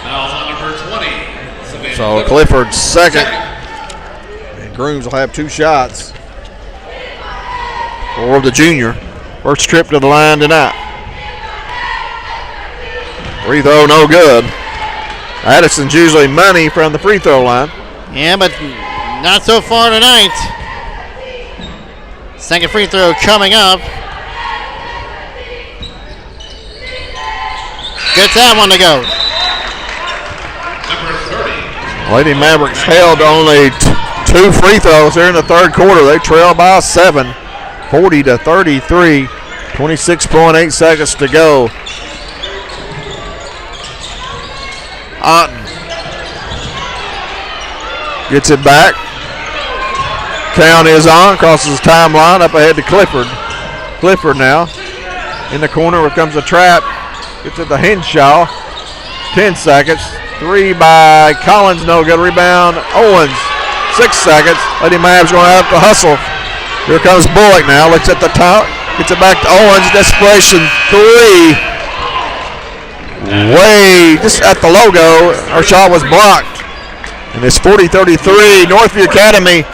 Foul on number 20. Savannah So Clifford's second. And Grooms will have two shots for the junior. First trip to the line tonight. Free throw no good. Addison's usually money from the free throw line. Yeah, but not so far tonight. Second free throw coming up. Gets that one to go. number 30. Lady Mavericks held only two free throws here in the third quarter. They trail by 7, 40-33. 26.8 seconds to go. Otten gets it back. Count is on. Crosses the timeline up ahead to Clifford. Clifford now in the corner. Here comes a trap. Gets it to Henshaw. 10 seconds. Three by Collins. No good. Rebound. Owens. 6 seconds. Lady Mavs going to have to hustle. Here comes Bullock now. Looks at the top. Gets it back to Owens. Desperation. Three. Way just at the logo. Our shot was blocked. And it's 40-33. Northview Academy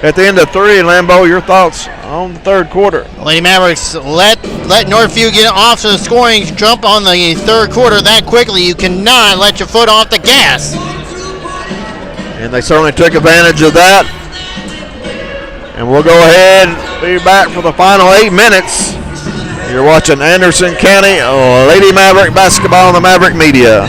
at the end of three. And Lambeau, your thoughts on the third quarter? Lady Mavericks let Northview get off to the scoring jump on the third quarter that quickly. You cannot let your foot off the gas. And they certainly took advantage of that. And we'll go ahead and be back for the final 8 minutes. You're watching Anderson County Lady Maverick basketball on the Maverick Media.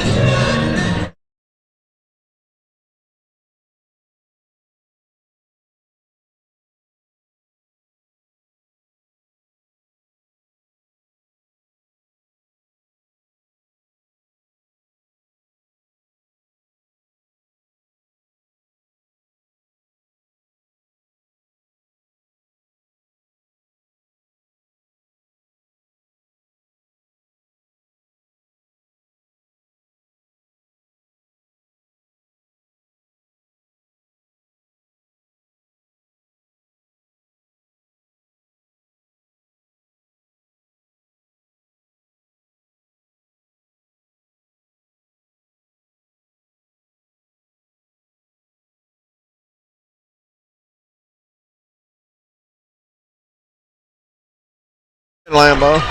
Lambeau.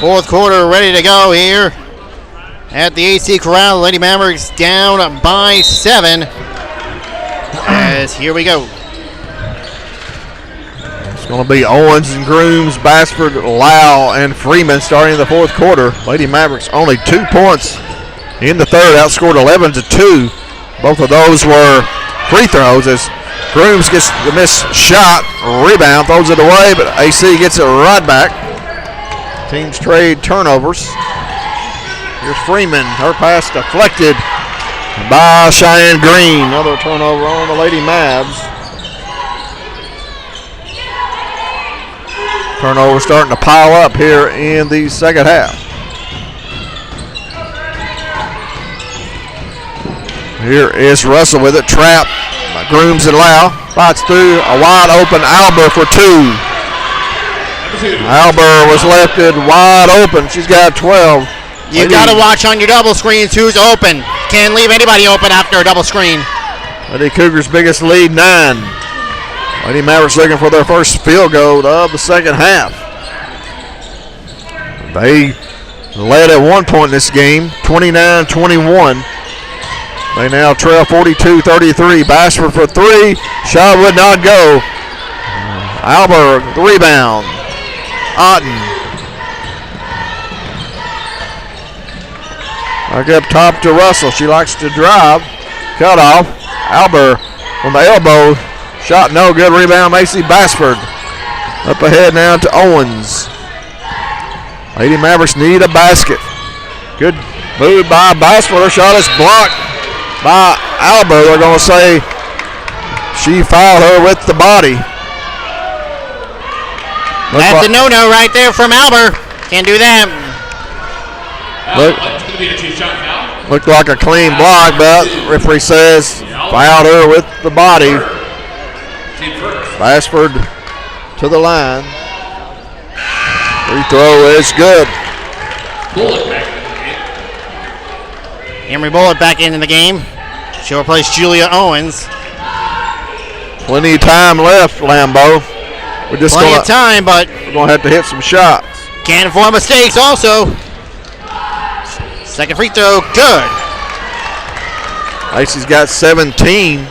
Fourth quarter ready to go here at the AC Corral. Lady Mavericks down by 7. As here we go. It's going to be Owens and Grooms, Bassford, Lau, and Freeman starting the fourth quarter. Lady Mavericks only 2 points in the third, outscored 11-2. Both of those were free throws as Grooms gets the missed shot, rebound, throws it away, but AC gets it right back. Teams trade turnovers. Here's Freeman, her pass deflected by Cheyenne Green. Another turnover on the Lady Mavs. Turnover starting to pile up here in the second half. Here is Russell with it, trapped by Grooms and Lau. Fights through, a wide open Albert for 2. Albert was lefted wide open. She's got 12. You got to watch on your double screens who's open. Can't leave anybody open after a double screen. Lady Cougars' biggest lead, 9. Lady Mavericks looking for their first field goal of the second half. They led at one point in this game, 29-21. They now trail 42-33. Bashford for 3. Shot would not go. Albert, the rebound. Otten. Back up top to Russell. She likes to drive. Cut off. Albert from the elbow. Shot no good. Rebound Macy Bashford. Up ahead now to Owens. Lady Mavericks need a basket. Good move by Bashford. Her shot is blocked by Albert. They're going to say she fouled her with the body. That's a no-no right there from Albert. Can't do that. Looked like a clean block, but referee says fouled her with the body. Bashford to the line. Free throw is good. Emery Bullitt back into the game. She'll replace Julia Owens. Plenty of time left, Lambeau. We're just Plenty of time, but we're going to have to hit some shots. Can't afford mistakes also. Second free throw, good. Lacey's got 17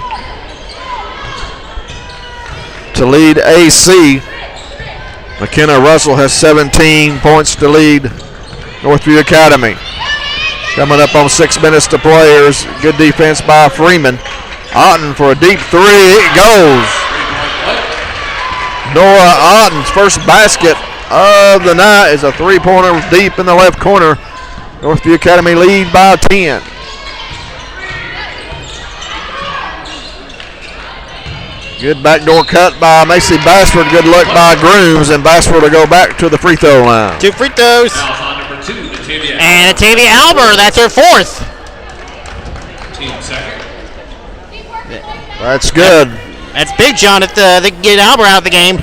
to lead AC. McKenna Russell has 17 points to lead Northview Academy. Coming up on 6 minutes to play. Here's good defense by Freeman. Otten for a deep 3. It goes. Nora Otten's first basket of the night is a 3-pointer deep in the left corner. Northview Academy lead by 10. Good backdoor cut by Macy Bashford. Good look by Grooms, and Bashford will go back to the free throw line. 2 free throws. And Atavia Albert, that's her 4th. That's good. That's big, John, if they can get Albert out of the game.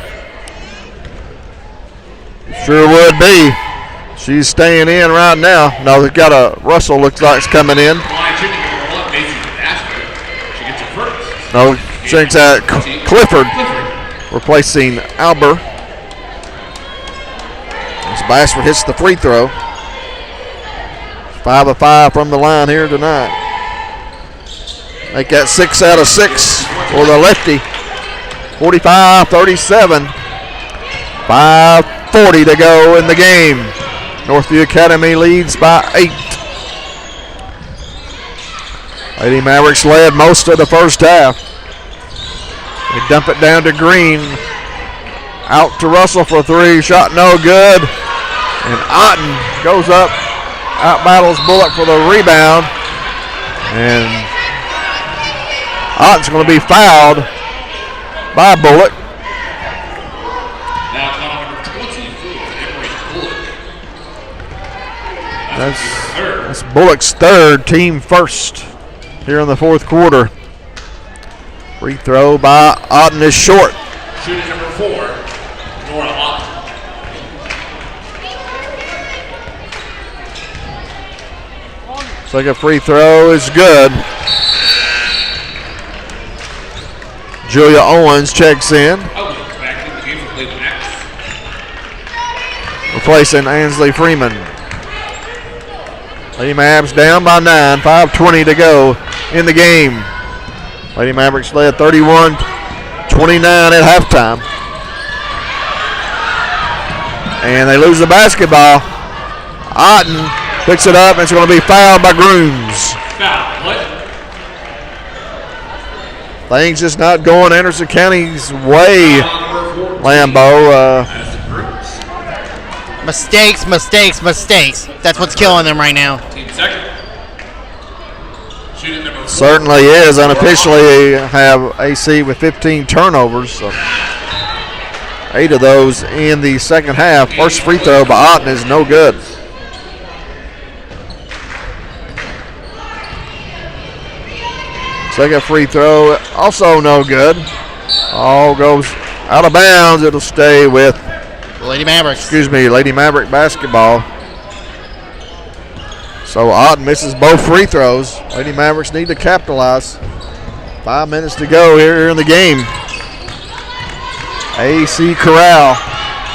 Sure would be. She's staying in right now. No, they've got a Russell looks like it's coming in. No, checks out Clifford replacing Albert. As Bashford hits the free throw. 5 of 5 from the line here tonight. Make that 6 out of 6 for the lefty. 45-37. 5:40 to go in the game. Northview Academy leads by 8. Lady Mavericks led most of the first half. They dump it down to Green. Out to Russell for 3. Shot no good. And Otten goes up. Out battles Bullock for the rebound. And Otten's going to be fouled by Bullock. That's Bullock's 3rd, team first here in the fourth quarter. Free throw by Otten is short. Shooting number 4, Nora Otten. Second free throw is good. Julia Owens checks in. replacing Ansley Freeman. Lady Mavs down by 9, 5:20 to go in the game. Lady Mavericks led 31-29 at halftime. And they lose the basketball. Otten picks it up, and it's going to be fouled by Grooms. Foul, play. Things just not going Anderson County's way, Lambeau. Mistakes. That's what's killing them right now. Team second. Shooting number 4. Certainly is. Unofficially have AC with 15 turnovers. So 8 of those in the second half. First free throw by Otten is no good. Second free throw also no good. All goes out of bounds. It'll stay with Lady Mavericks. Lady Maverick basketball. So Otten misses both free throws. Lady Mavericks need to capitalize. 5 minutes to go here in the game. AC Corral.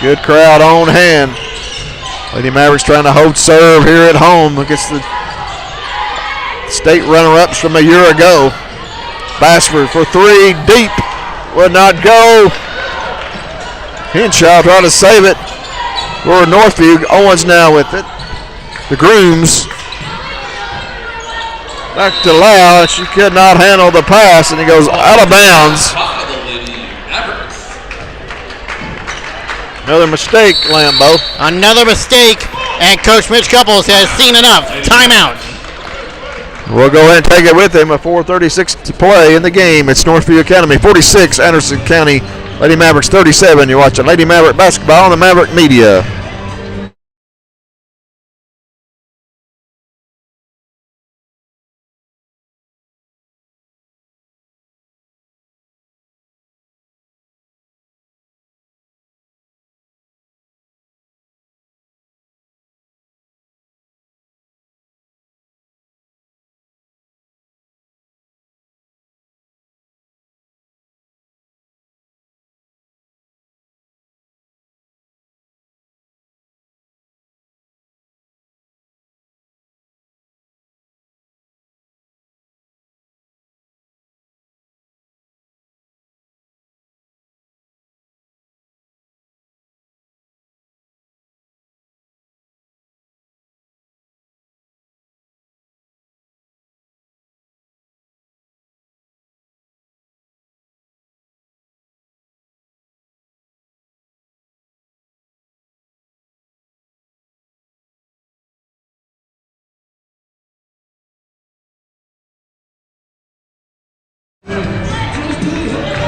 Good crowd on hand. Lady Mavericks trying to hold serve here at home against the state runner-ups from a year ago. Bassford for 3, deep, would not go. Henshaw trying to save it for Northview. Owens now with it. The Grooms. Back to Lau. She could not handle the pass, and he goes out of bounds. Another mistake, Lambeau. Another mistake, and Coach Mitch Couples has seen enough. Timeout. We'll go ahead and take it with him. At 4:36 to play in the game. It's Northview Academy 46, Anderson County Lady Mavericks 37. You're watching Lady Maverick basketball on the Maverick Media.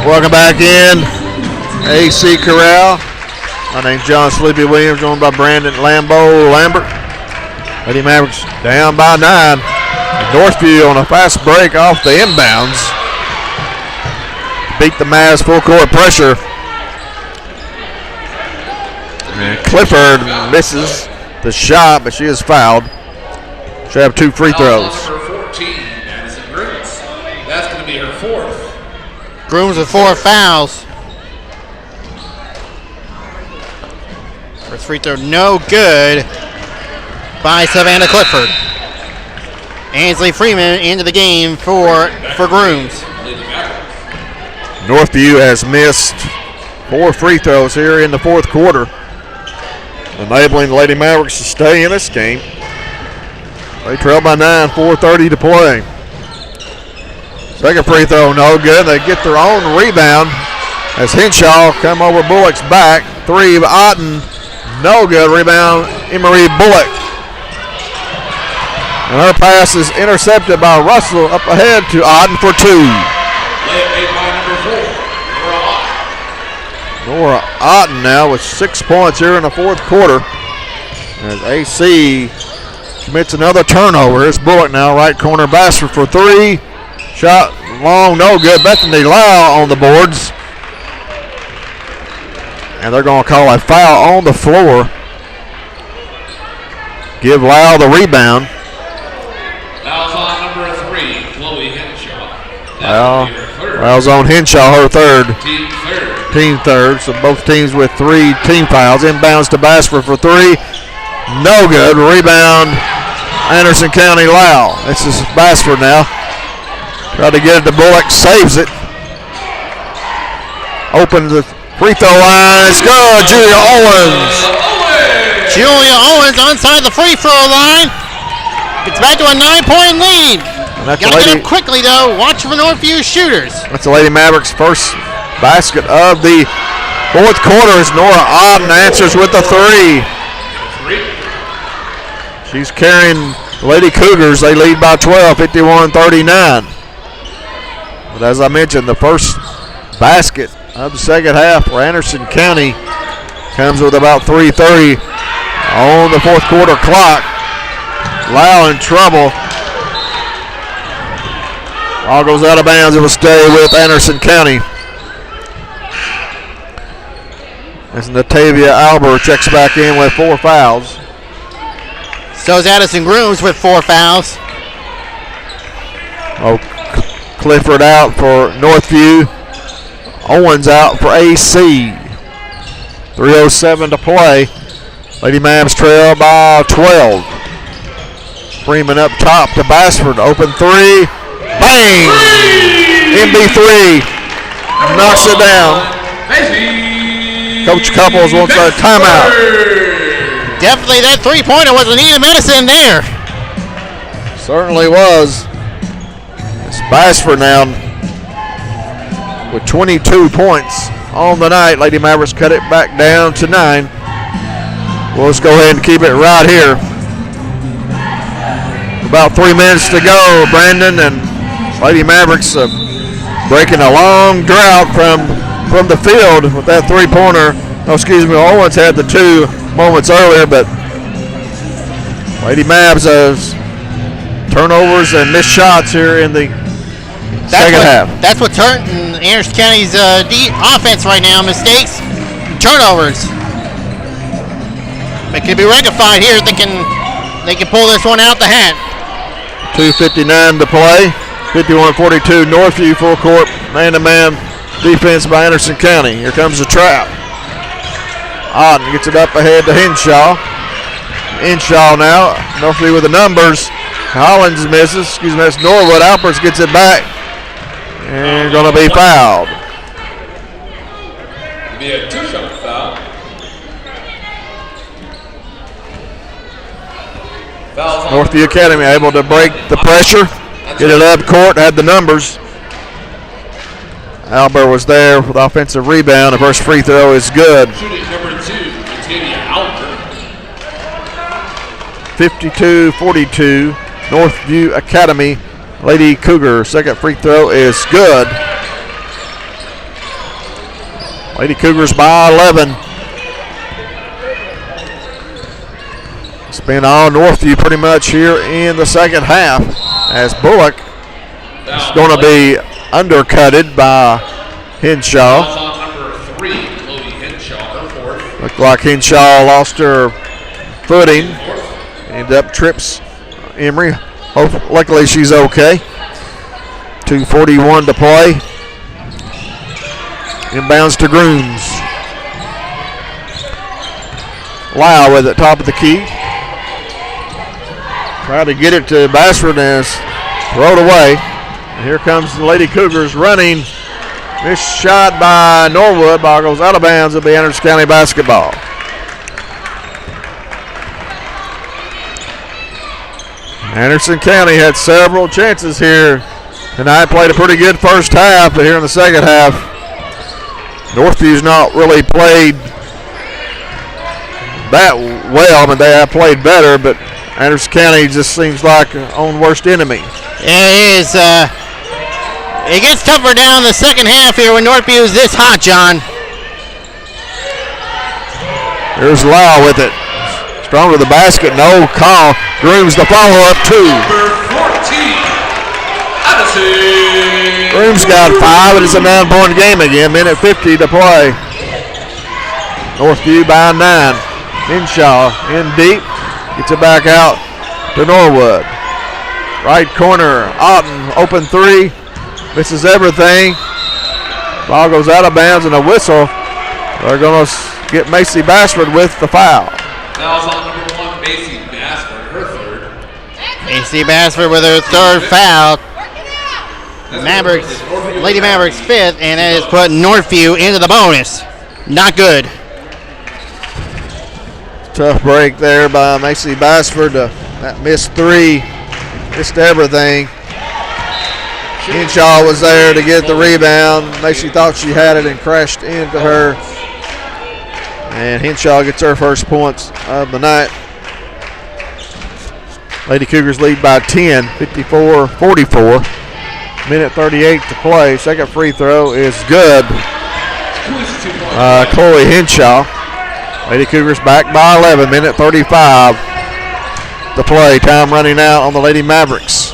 Welcome back in. AC Corral. My name's John Sleepy Williams, joined by Brandon Lambert. Lady Mavericks down by 9. Northview on a fast break off the inbounds. Beat the Mavs full court pressure. And Clifford misses the shot, but she is fouled. She'll have 2 free throws. Number 14, Madison Grooms. That's going to be her 4th. Grooms with 4 fouls. First free throw no good by Savannah Clifford. Ansley Freeman into the game for Grooms. Northview has missed 4 free throws here in the fourth quarter, enabling the Lady Mavericks to stay in this game. They trail by 9, 4:30 to play. Second free throw, no good. They get their own rebound as Henshaw come over Bullock's back. 3 of Otten, no good. Rebound, Emery Bullock. And her pass is intercepted by Russell up ahead to Otten for 2. Led by number 4, Nora Otten now with 6 points here in the fourth quarter. As AC commits another turnover. It's Bullock now, right corner. Bassford for 3. Shot long, no good. Bethany Lau on the boards. And they're going to call a foul on the floor. Give Lau the rebound. Foul's on number 3, Chloe Henshaw. Lau's on Henshaw, her 3rd. Team 3rd. team third. So both teams with 3 team fouls. Inbounds to Bassford for 3. No good. Rebound, Anderson County Lau. This is Bassford now. Try to get it to Bullock. Saves it. Opens the free throw line. It's good. Julia Owens. Julia Owens onside the free throw line. It's back to a 9-point lead. Got to get up quickly, though. Watch for Northview shooters. That's the Lady Mavericks' first basket of the fourth quarter as Nora Auden answers with the 3. She's carrying the Lady Cougars. They lead by 12, 51-39. But as I mentioned, the first basket of the second half for Anderson County comes with about 3:30 on the fourth quarter clock. Lau in trouble. Ball goes out of bounds. It will stay with Anderson County. As Natavia Albert checks back in with 4 fouls. So is Addison Grooms with 4 fouls. Oh, Clifford out for Northview. Owens out for AC. 3:07 to play. Lady Mavs trail by 12. Freeman up top to Bassford. Open 3. Bang! MB3 knocks it down. Coach Couples wants a timeout. Definitely that 3-pointer was a needed medicine there. Certainly was. It's Bassford now with 22 points on the night. Lady Mavericks cut it back down to 9. We'll just go ahead and keep it right here. About 3 minutes to go, Brandon, and Lady Mavericks breaking a long drought from the field with that 3-pointer. Oh, excuse me, Owens had the 2 moments earlier, but Lady Mavs has turnovers and missed shots here in the second half. That's what's hurting Anderson County's offense right now. Mistakes, turnovers. It can be rectified here. They can pull this one out the hat. 2:59 to play. 51-42 Northview full court man-to-man defense by Anderson County. Here comes the trap. Auden gets it up ahead to Henshaw. Henshaw now. Northview with the numbers. Hollins misses. Excuse me, that's Norwood. Alpers gets it back. And going to be fouled. It'll be a 2-shot foul. Northview Academy able to break the pressure, get it up court, had the numbers. Albert was there with the offensive rebound. The first free throw is good. Shooting number 2, Batavia Albert. 52-42, Northview Academy. Lady Cougar, second free throw is good. Lady Cougars by 11. It's been all Northview pretty much here in the second half as Bullock is going to be undercutted by Henshaw. Number 3, Chloe Henshaw, her 4th. Looked like Henshaw lost her footing. Ended up trips Emery. Luckily she's okay. 2:41 to play. Inbounds to Grooms. Lau with it, top of the key. Trying to get it to Bassford and it's thrown away. And here comes the Lady Cougars running. Missed shot by Norwood. Ball goes out of bounds. It'll be Anderson County basketball. Anderson County had several chances here tonight. Played a pretty good first half, but here in the second half, Northview's not really played that well. I mean, they have played better, but Anderson County just seems like own worst enemy. It is. It gets tougher down the second half here when Northview is this hot, John. Here's Lau with it. Strong to the basket, no call. Grooms the follow-up, 2. Number 14, Addison. Grooms got 5, and it's a 9-point game again. Minute 50 to play. Northview by 9. Henshaw in deep. Gets it back out to Norwood. Right corner, Auden, open 3. Misses everything. Ball goes out of bounds and a whistle. They're going to get Macy Bashford with the foul. Fouls on number 1, Macy Bashford, her third. Macy Bashford with her third foul. Lady Mavericks fifth, and that has put Northview into the bonus. Not good. Tough break there by Macy Bashford. That missed three, missed everything. Henshaw was there to get the rebound. Macy thought she had it and crashed into her. And Henshaw gets her first points of the night. Lady Cougars lead by 10, 54-44. Minute 38 to play. Second free throw is good. Chloe Henshaw. Lady Cougars back by 11. Minute 35 to play. Time running out on the Lady Mavericks.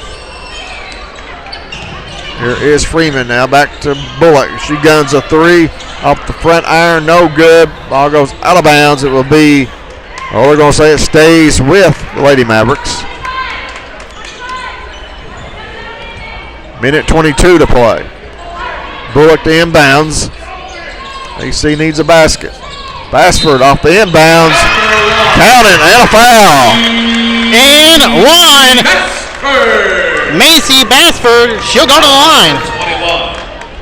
Here is Freeman now back to Bullock. She guns a three off the front iron. No good. Ball goes out of bounds. It will be, they're going to say it stays with the Lady Mavericks. Minute 22 to play. Bullock to inbounds. AC needs a basket. Bashford off the inbounds. Counting and a foul. And one. Macy Bashford, she'll go to the line.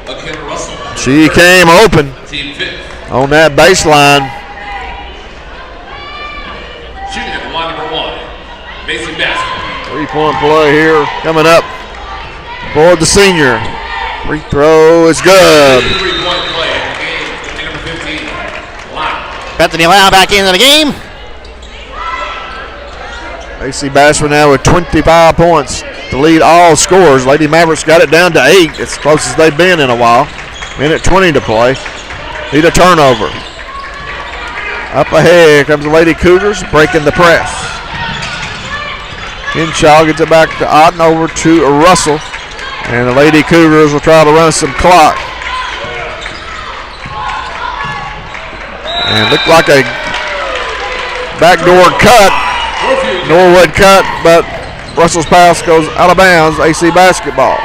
21, Akin Russell. She came open Team 5th. on that baseline. Shooting at the line number 1, Macy Bashford. 3-point play here coming up for the senior. Free throw is good. 3-point play in the game. Number 15, Lau. Bethany Lau back into the game. AC Bashford now with 25 points to lead all scorers. Lady Mavericks got it down to 8. It's close as they've been in a while. Minute 20 to play. Need a turnover. Up ahead comes the Lady Cougars breaking the press. Henshaw gets it back to Otten, over to Russell. And the Lady Cougars will try to run some clock. And looked like a backdoor cut. Norwood cut, but Russell's pass goes out of bounds. AC basketball.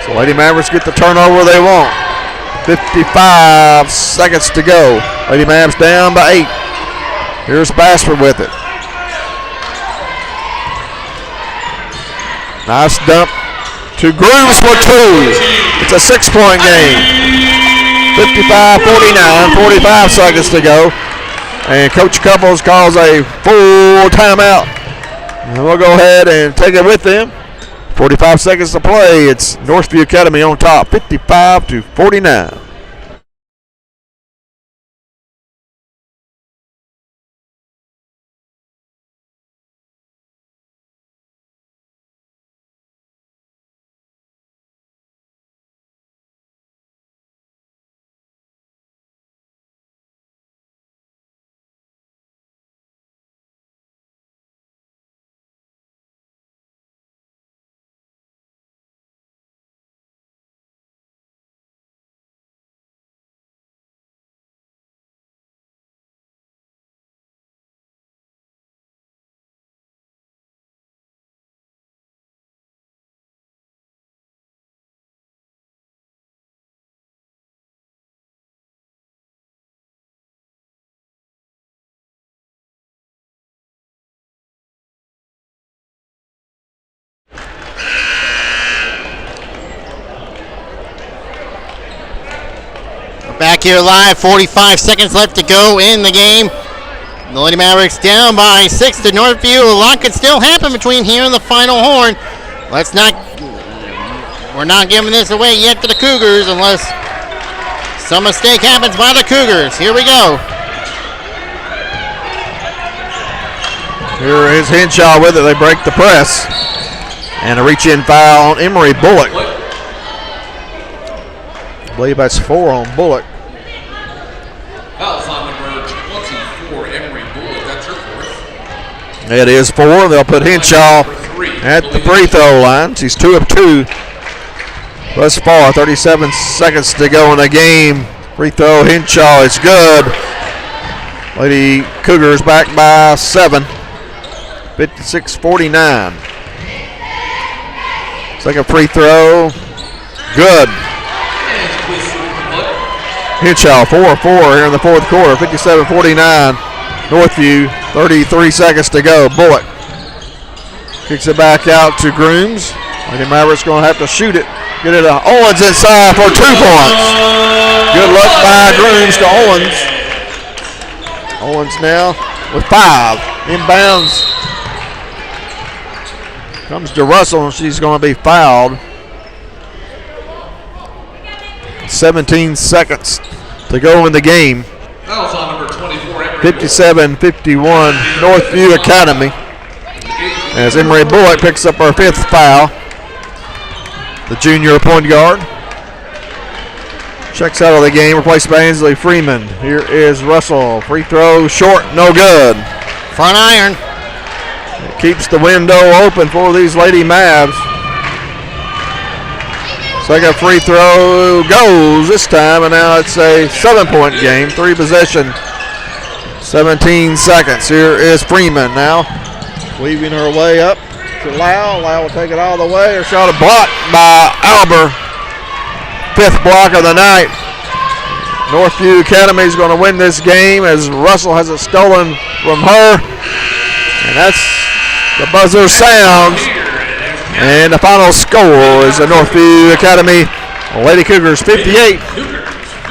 So Lady Mavericks get the turnover they want. 55 seconds to go. Lady Mavs down by 8. Here's Bashford with it. Nice dump to Grooves for 2. It's a 6-point game. 55-49, 45 seconds to go. And Coach Couples calls a full timeout. And we'll go ahead and take it with them. 45 seconds to play. It's Northview Academy on top, 55-49. Back here live, 45 seconds left to go in the game. The Lady Mavericks down by 6 to Northview. A lot could still happen between here and the final horn. We're not giving this away yet to the Cougars unless some mistake happens by the Cougars. Here we go. Here is Henshaw with it. They break the press. And a reach-in foul on Emery Bullock. I believe that's 4 on Bullock. Foul's on number 24, Emery Bullock. That's her 4th. It is 4. They'll put Henshaw at the free throw line. She's 2 of 2 thus far. 37 seconds to go in the game. Free throw, Henshaw is good. Lady Cougars back by 7. 56-49. Second free throw. Good. Hitchell 4-4 here in the fourth quarter. 57-49. Northview. 33 seconds to go. Bullock kicks it back out to Grooms. Lady Mavericks going to have to shoot it. Get it to Owens inside for 2 points. Good luck by Grooms to Owens. Owens now with 5. Inbounds. Comes to Russell, and she's going to be fouled. 17 seconds to go in the game. Fouls on number 24, Emery 57-51 Northview Academy. As Emery Bullock picks up her 5th foul. The junior point guard checks out of the game, replaced by Ainsley Freeman. Here is Russell. Free throw short, no good. Front iron. It keeps the window open for these Lady Mavs. Second free throw goes this time, and now it's a 7-point game. 3 possession, 17 seconds. Here is Freeman now, weaving her way up to Lau. Lau will take it all the way. Her shot is blocked by Alber. 5th block of the night. Northview Academy is going to win this game as Russell has it stolen from her. And that's the buzzer sounds. And the final score is the Northview Academy Lady Cougars 58.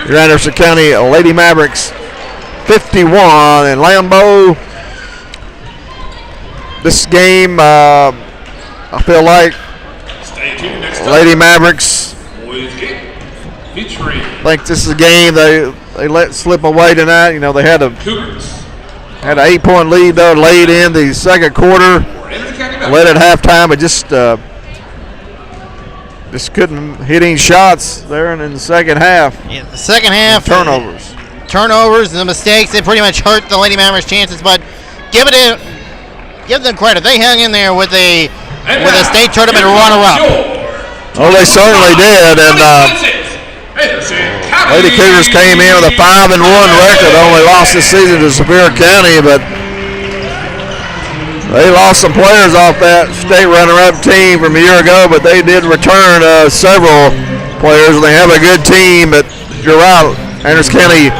Your Anderson County Lady Mavericks 51. And Lambeau, this game, I feel like Stay tuned next up. Lady Mavericks, Boys game featuring I think this is a game they let slip away tonight. You know, they had Cougars. an 8-point lead though late in the second quarter. For Anderson County Led Mavericks. at halftime, but just couldn't hit any shots there in the second half. Yeah, the second half. Turnovers. Turnovers and the mistakes, they pretty much hurt the Lady Mavericks' chances, but give them credit. They hung in there with a state tournament runner-up. Oh, they certainly did, and Lady Cougars came in with a 5-1 record. Only lost this season to Superior County, but they lost some players off that state runner-up team from a year ago, but they did return several players. They have a good team, but you're right, Anderson County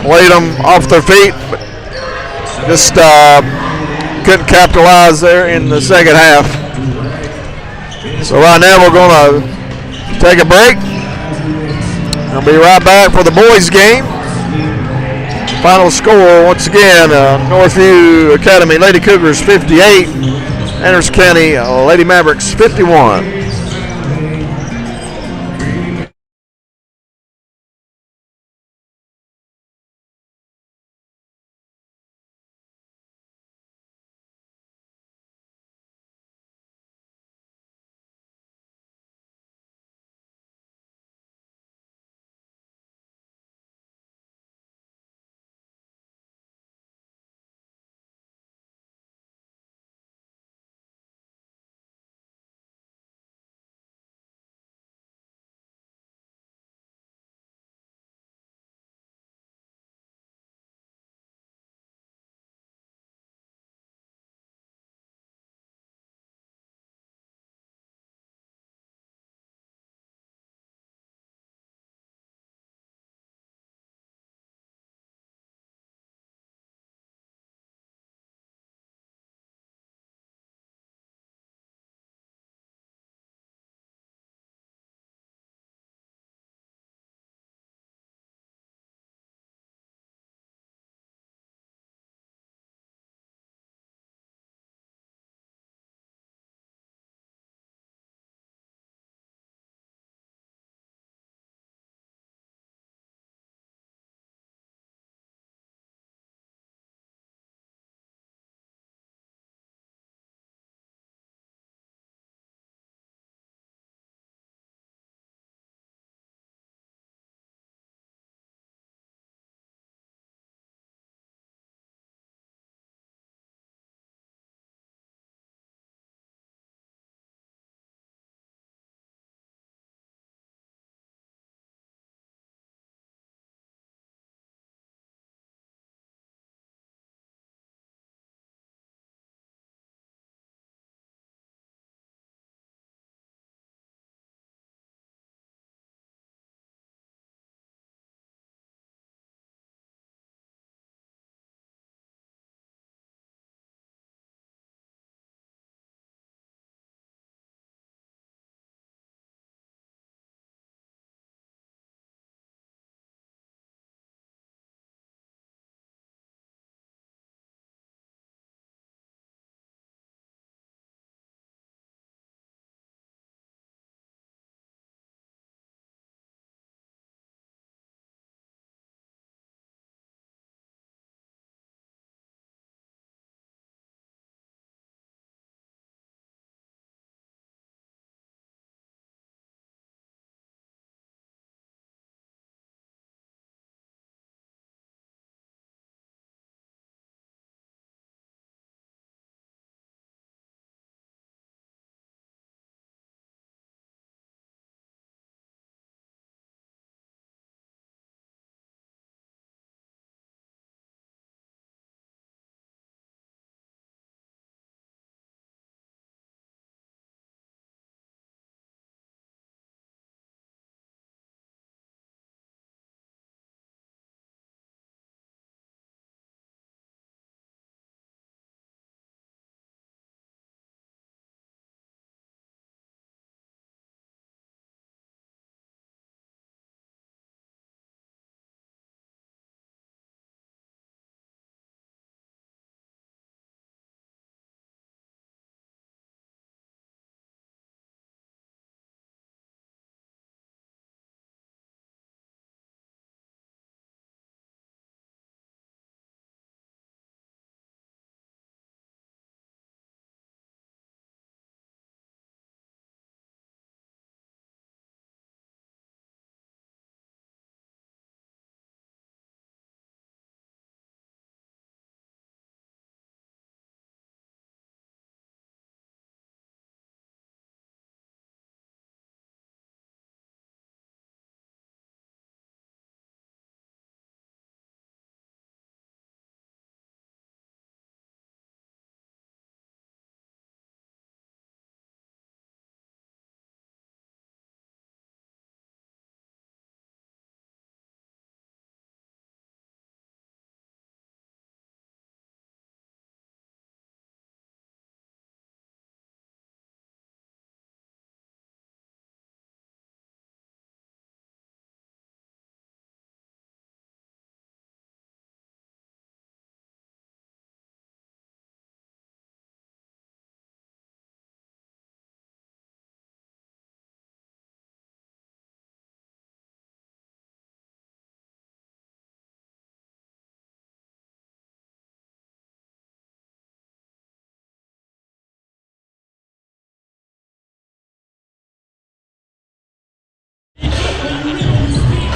laid them off their feet, but just couldn't capitalize there in the second half. So right now we're going to take a break. I'll be right back for the boys' game. Final score, once again, Northview Academy Lady Cougars 58, Anderson County Lady Mavericks 51.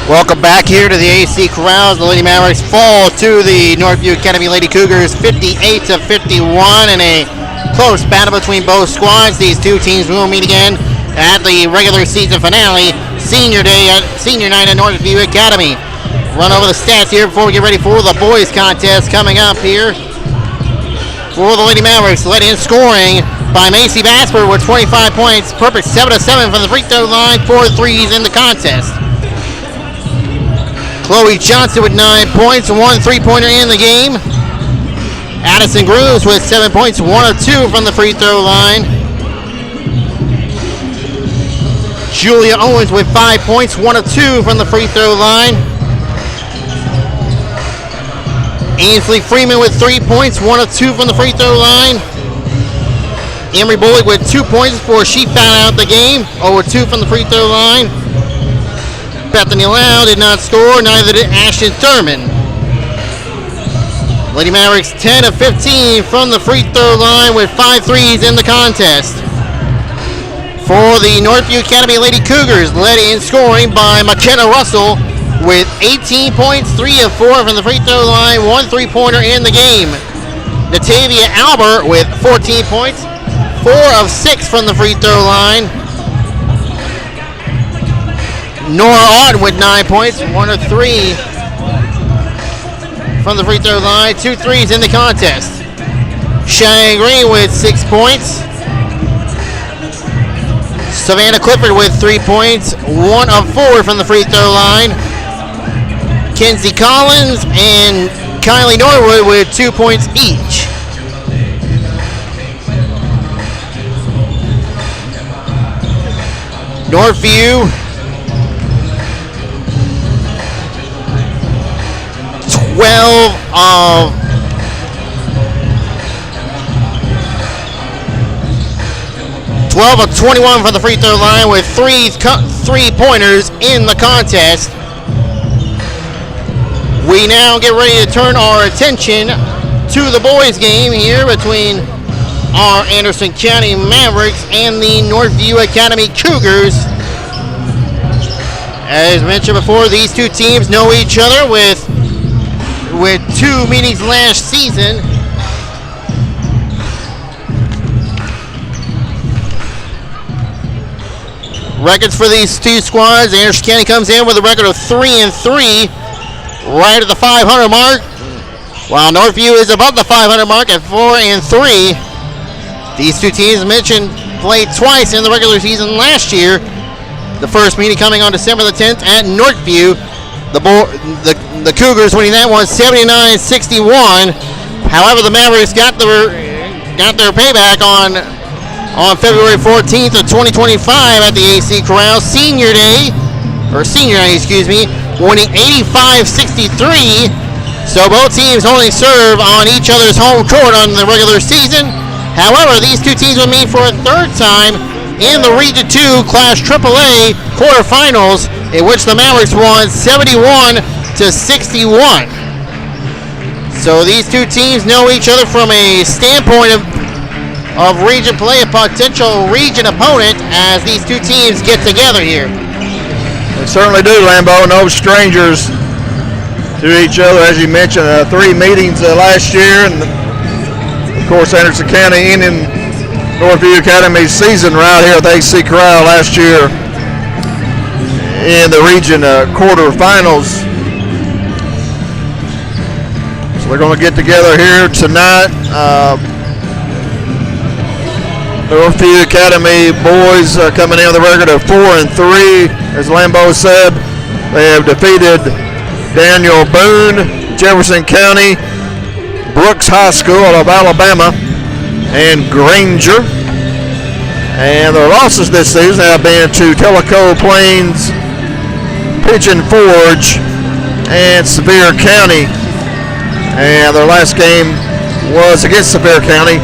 Welcome back here to the AC Corrals. The Lady Mavericks fall to the Northview Academy Lady Cougars 58-51 in a close battle between both squads. These two teams will meet again at the regular season finale, senior night at Northview Academy. Run over the stats here before we get ready for the boys contest coming up here. For the Lady Mavericks, led in scoring by Macy Basper with 25 points, perfect 7-7 from the free throw line, 4 threes in the contest. Chloe Johnson with 9 points, 1 3-pointer in the game. Addison Grooves with 7 points, 1 of 2 from the free throw line. Julia Owens with 5 points, 1 of 2 from the free throw line. Ainsley Freeman with 3 points, 1 of 2 from the free throw line. Emery Bullock with 2 points before she fouled out the game, 0 of 2 from the free throw line. Bethany Lau did not score, neither did Ashton Thurman. Lady Mavericks 10 of 15 from the free throw line with 5 threes in the contest. For the Northview Academy Lady Cougars, led in scoring by McKenna Russell with 18 points, 3 of 4 from the free throw line, 1 3-pointer in the game. Natavia Albert with 14 points, 4 of 6 from the free throw line. Nora Auden with 9 points, 1 of 3 from the free throw line, 2 threes in the contest. Cheyenne Green with 6 points. Savannah Clifford with 3 points, 1 of 4 from the free throw line. Kenzie Collins and Kylie Norwood with 2 points each. Northview 12 of 21 from the free throw line with 3 3-pointers in the contest. We now get ready to turn our attention to the boys game here between our Anderson County Mavericks and the Northview Academy Cougars. As mentioned before, these two teams know each other with 2 meetings last season. Records for these two squads. Anderson County comes in with a record of 3-3, right at the 500 mark, while Northview is above the 500 mark at 4-3. These two teams mentioned played twice in the regular season last year. The first meeting coming on December the 10th at Northview. The Cougars winning that one 79-61. However, the Mavericks got their payback on February 14th of 2025 at the AC Corral senior night, winning 85-63. So both teams only serve on each other's home court on the regular season. However, these two teams will meet for a third time in the Region 2 Class AAA quarterfinals, in which the Mavericks won 71-61. So these two teams know each other from a standpoint of region play, a potential region opponent, as these two teams get together here. They certainly do, Lambeau. No strangers to each other, as you mentioned. 3 meetings last year, and of course Anderson County ending Northview Academy's season right here at the AC Corral last year in the region quarterfinals. So they're going to get together here tonight. Northview Academy boys coming in with a record of 4-3. As Lambeau said, they have defeated Daniel Boone, Jefferson County, Brooks High School of Alabama, and Granger. And their losses this season have been to Tellico Plains, Pigeon Forge, and Sevier County. And their last game was against Sevier County.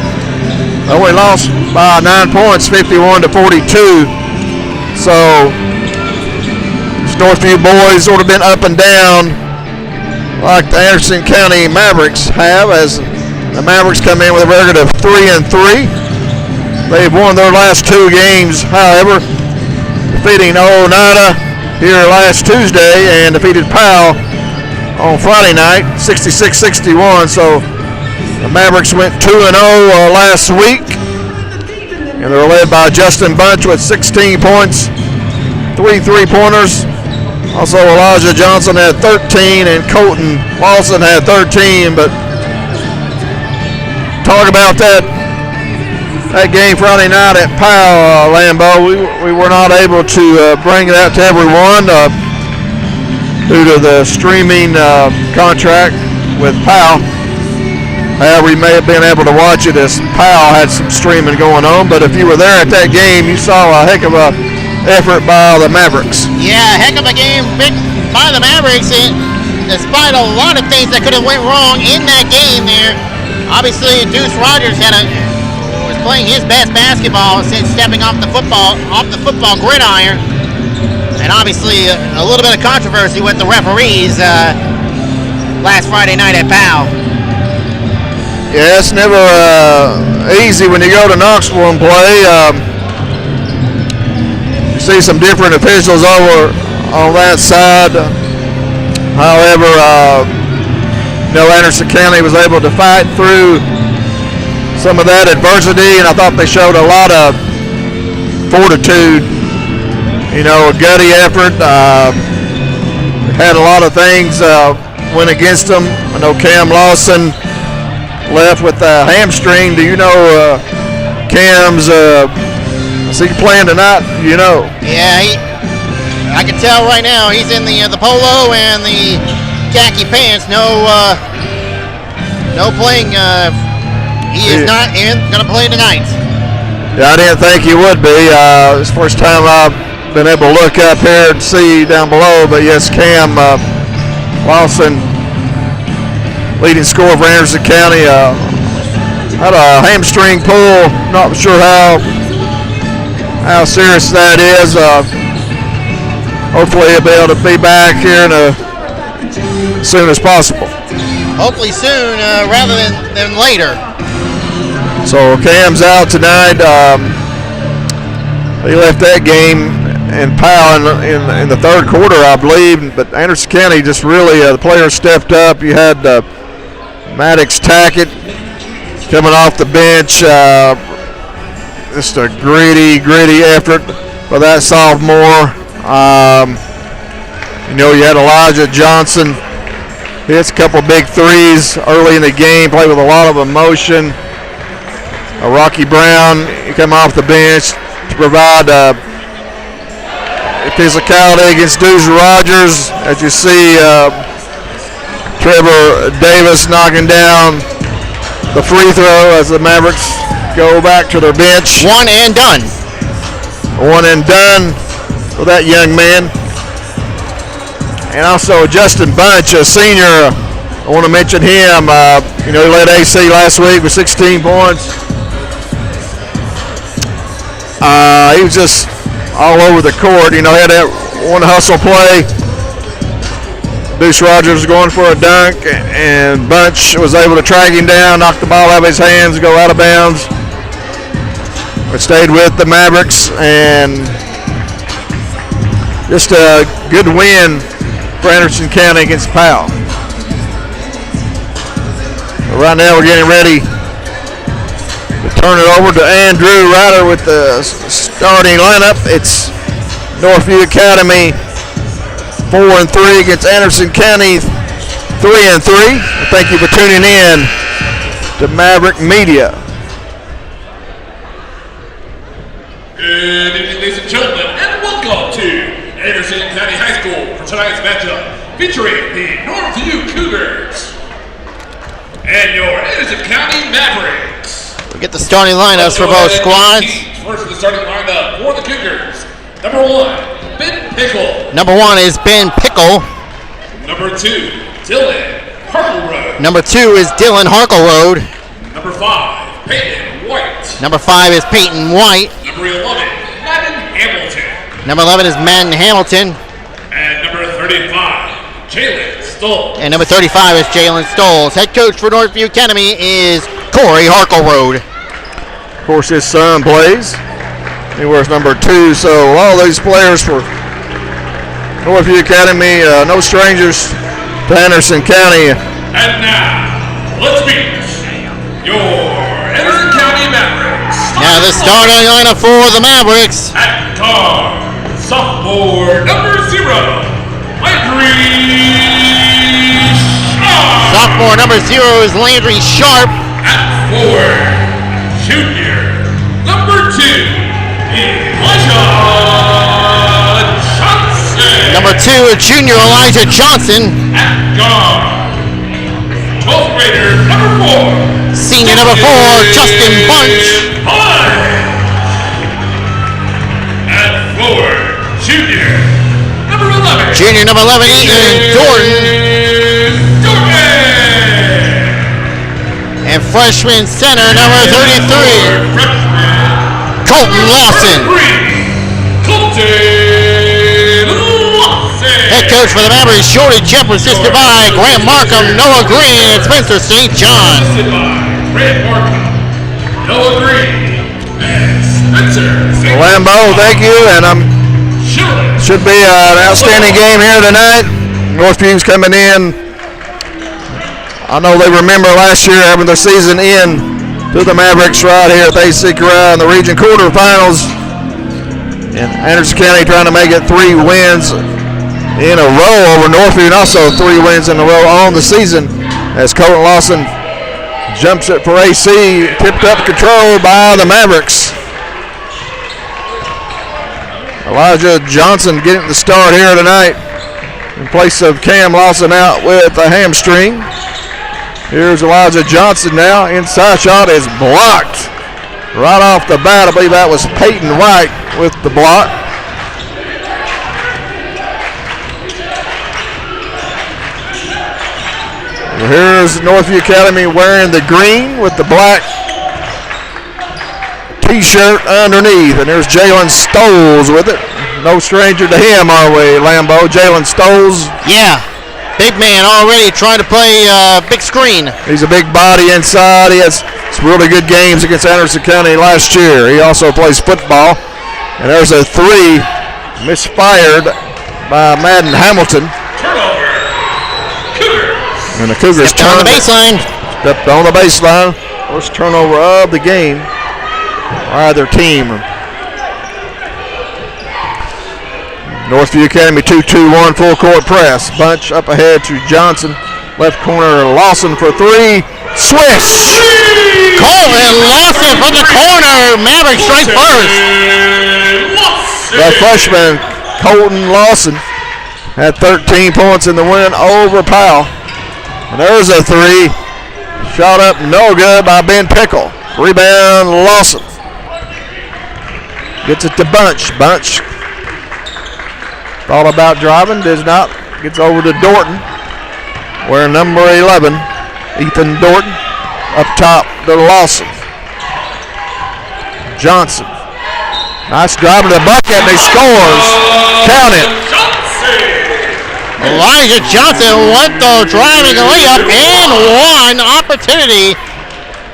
They only lost by 9 points, 51-42. So these Northview boys sort of been up and down like the Anderson County Mavericks have, as the Mavericks come in with a record of 3-3. They've won their last 2 games, however, defeating Oneida here last Tuesday and defeated Powell on Friday night, 66-61. So the Mavericks went 2-0 last week, and they're led by Justin Bunch with 16 points, 3 3-pointers. Also, Elijah Johnson had 13, and Colton Lawson had 13. But talk about that game Friday night at Powell, Lambeau. We were not able to bring that to everyone due to the streaming contract with Powell. However, we may have been able to watch it as Powell had some streaming going on. But if you were there at that game, you saw a heck of a effort by the Mavericks. Yeah, heck of a game by the Mavericks. Despite a lot of things that could have went wrong in that game there, obviously Deuce Rogers was playing his best basketball since stepping off the football gridiron. And obviously a little bit of controversy with the referees last Friday night at Powell. Yeah, it's never easy when you go to Knoxville and play. See some different officials over on that side. However, Anderson County was able to fight through some of that adversity, and I thought they showed a lot of fortitude. A gutty effort. Had a lot of things went against them. I know Cam Lawson left with a hamstring. Do you know Cam's? Is he playing tonight? Yeah, I can tell right now he's in the polo and the khaki pants. No playing. He is not going to play tonight. Yeah, I didn't think he would be. It's the first time I've been able to look up here and see down below. But yes, Cam Lawson, leading scorer for Anderson County, had a hamstring pull. Not sure how serious that is. Hopefully he'll be able to be back here as soon as possible. Hopefully soon, rather than later. So Cam's out tonight. He left that game in Powell in the third quarter, I believe. But Anderson County just really, the players stepped up. You had Maddox Tackett coming off the bench. Just a gritty effort for that sophomore. You had Elijah Johnson hits a couple big threes early in the game, played with a lot of emotion. Rocky Brown, he come off the bench to provide physicality against Deuce Rogers. As you see, Trevor Davis knocking down the free throw as the Mavericks go back to their bench. One and done for that young man. And also Justin Bunch, a senior. I want to mention him. He led AC last week with 16 points. He was just all over the court. He had that one hustle play. Deuce Rogers was going for a dunk, and Bunch was able to track him down, knock the ball out of his hands, go out of bounds. It stayed with the Mavericks, and just a good win for Anderson County against Powell. Right now we're getting ready to turn it over to Andrew Ryder with the starting lineup. It's Northview Academy 4-3 against Anderson County 3-3. Thank you for tuning in to Maverick Media. Good evening, ladies and gentlemen, and welcome to Anderson County High School for tonight's matchup featuring the Northview Cougars and your Anderson County Mavericks. We'll get the starting lineups for both squads. First, the starting lineup for the Cougars. Number 1, Ben Pickle. Number 1 is Ben Pickle. Number 2, Dylan Harkleroad. Number 2 is Dylan Harkleroad. Number 5, Peyton White. Number 5 is Peyton White. Number 11, Madden Hamilton. Number 11 is Madden Hamilton. And number 35, Jalen Stoll. And number 35 is Jalen Stolz. Head coach for Northview Academy is Corey Harkleroad. Of course, his son plays. He wears number 2, so all these players for Northview Academy, no strangers to Anderson County. And now, let's meet your Anderson County Mavericks. Now the starting lineup for the Mavericks. At guard, sophomore number 0, Landry Sharp. Sophomore number 0 is Landry Sharp. At forward, junior number 2, Elijah Johnson. Number 2 is junior Elijah Johnson. At guard, 12th grader number 4, Senior number 4, Justin Bunch. At forward, junior number 11, Junior number 11, Ethan Dorton. And freshman center number 33, Colton Lawson. Head coach for the Mavericks, Shorty Jumper, assisted by Grant Markham, Noah Green, and Spencer St. John. Noah Green and Spencer St. Lambeau, thank you, and should be an outstanding game here tonight. Northview's coming in. I know they remember last year having their season end to the Mavericks right here at the AC Corral in the region quarterfinals. And Anderson County trying to make it 3 wins in a row over Northview, and also 3 wins in a row on the season as Colton Lawson jumps it for AC, tipped up control by the Mavericks. Elijah Johnson getting the start here tonight in place of Cam Lawson out with a hamstring. Here's Elijah Johnson now. Inside shot is blocked right off the bat. I believe that was Peyton White with the block. Here's Northview Academy wearing the green with the black t-shirt underneath. And there's Jalen Stoles with it. No stranger to him, are we, Lambeau? Jalen Stoles. Yeah, big man already trying to play big screen. He's a big body inside. He has some really good games against Anderson County last year. He also plays football. And there's a 3 misfired by Madden Hamilton. Turnover. Cougars. And the Cougars Stepped on the baseline. Stepped on the baseline. First turnover of the game by their team. Northview Academy 2-2-1 full court press. Bunch up ahead to Johnson. Left corner Lawson for 3. Swish! Colton Lawson from the corner. Mavericks strike first. The freshman Colton Lawson had 13 points in the win over Powell. And there's a 3. Shot up no good by Ben Pickle. Rebound Lawson. Gets it to Bunch. Bunch thought about driving, does not. Gets over to Dorton. Wearing number 11, Ethan Dorton. Up top to Lawson. Johnson. Nice drive to the bucket, and he scores. Count it. Elijah Johnson went the driving layup and one opportunity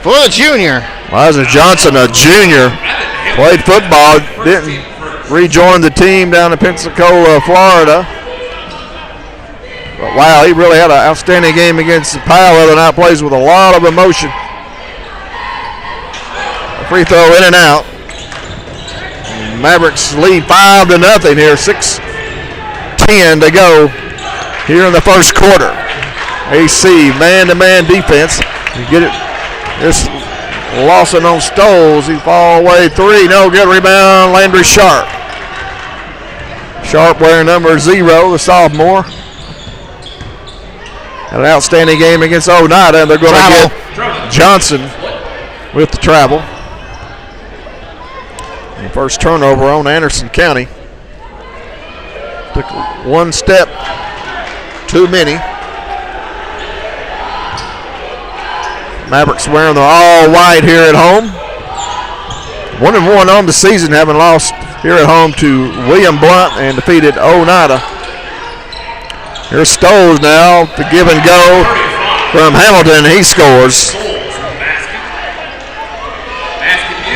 for the junior. Elijah Johnson, a junior, played football, didn't rejoin the team down in Pensacola, Florida. But wow, he really had an outstanding game against Powell the other night. Plays with a lot of emotion. A free throw in and out. Mavericks lead 5-0 here. 6:10 to go here in the first quarter. AC man-to-man defense. You get it. This Lawson on Stoles. He fall away 3. No good. Rebound Landry Sharp. Sharp wearing number 0, the sophomore. Had an outstanding game against Oneida. They're going to get Johnson with the travel. And first turnover on Anderson County. Took one step too many. Mavericks wearing the all white here at home. 1-1 on the season, having lost here at home to William Blunt and defeated Oneida. Here's Stoles now, the give and go from Hamilton. He scores.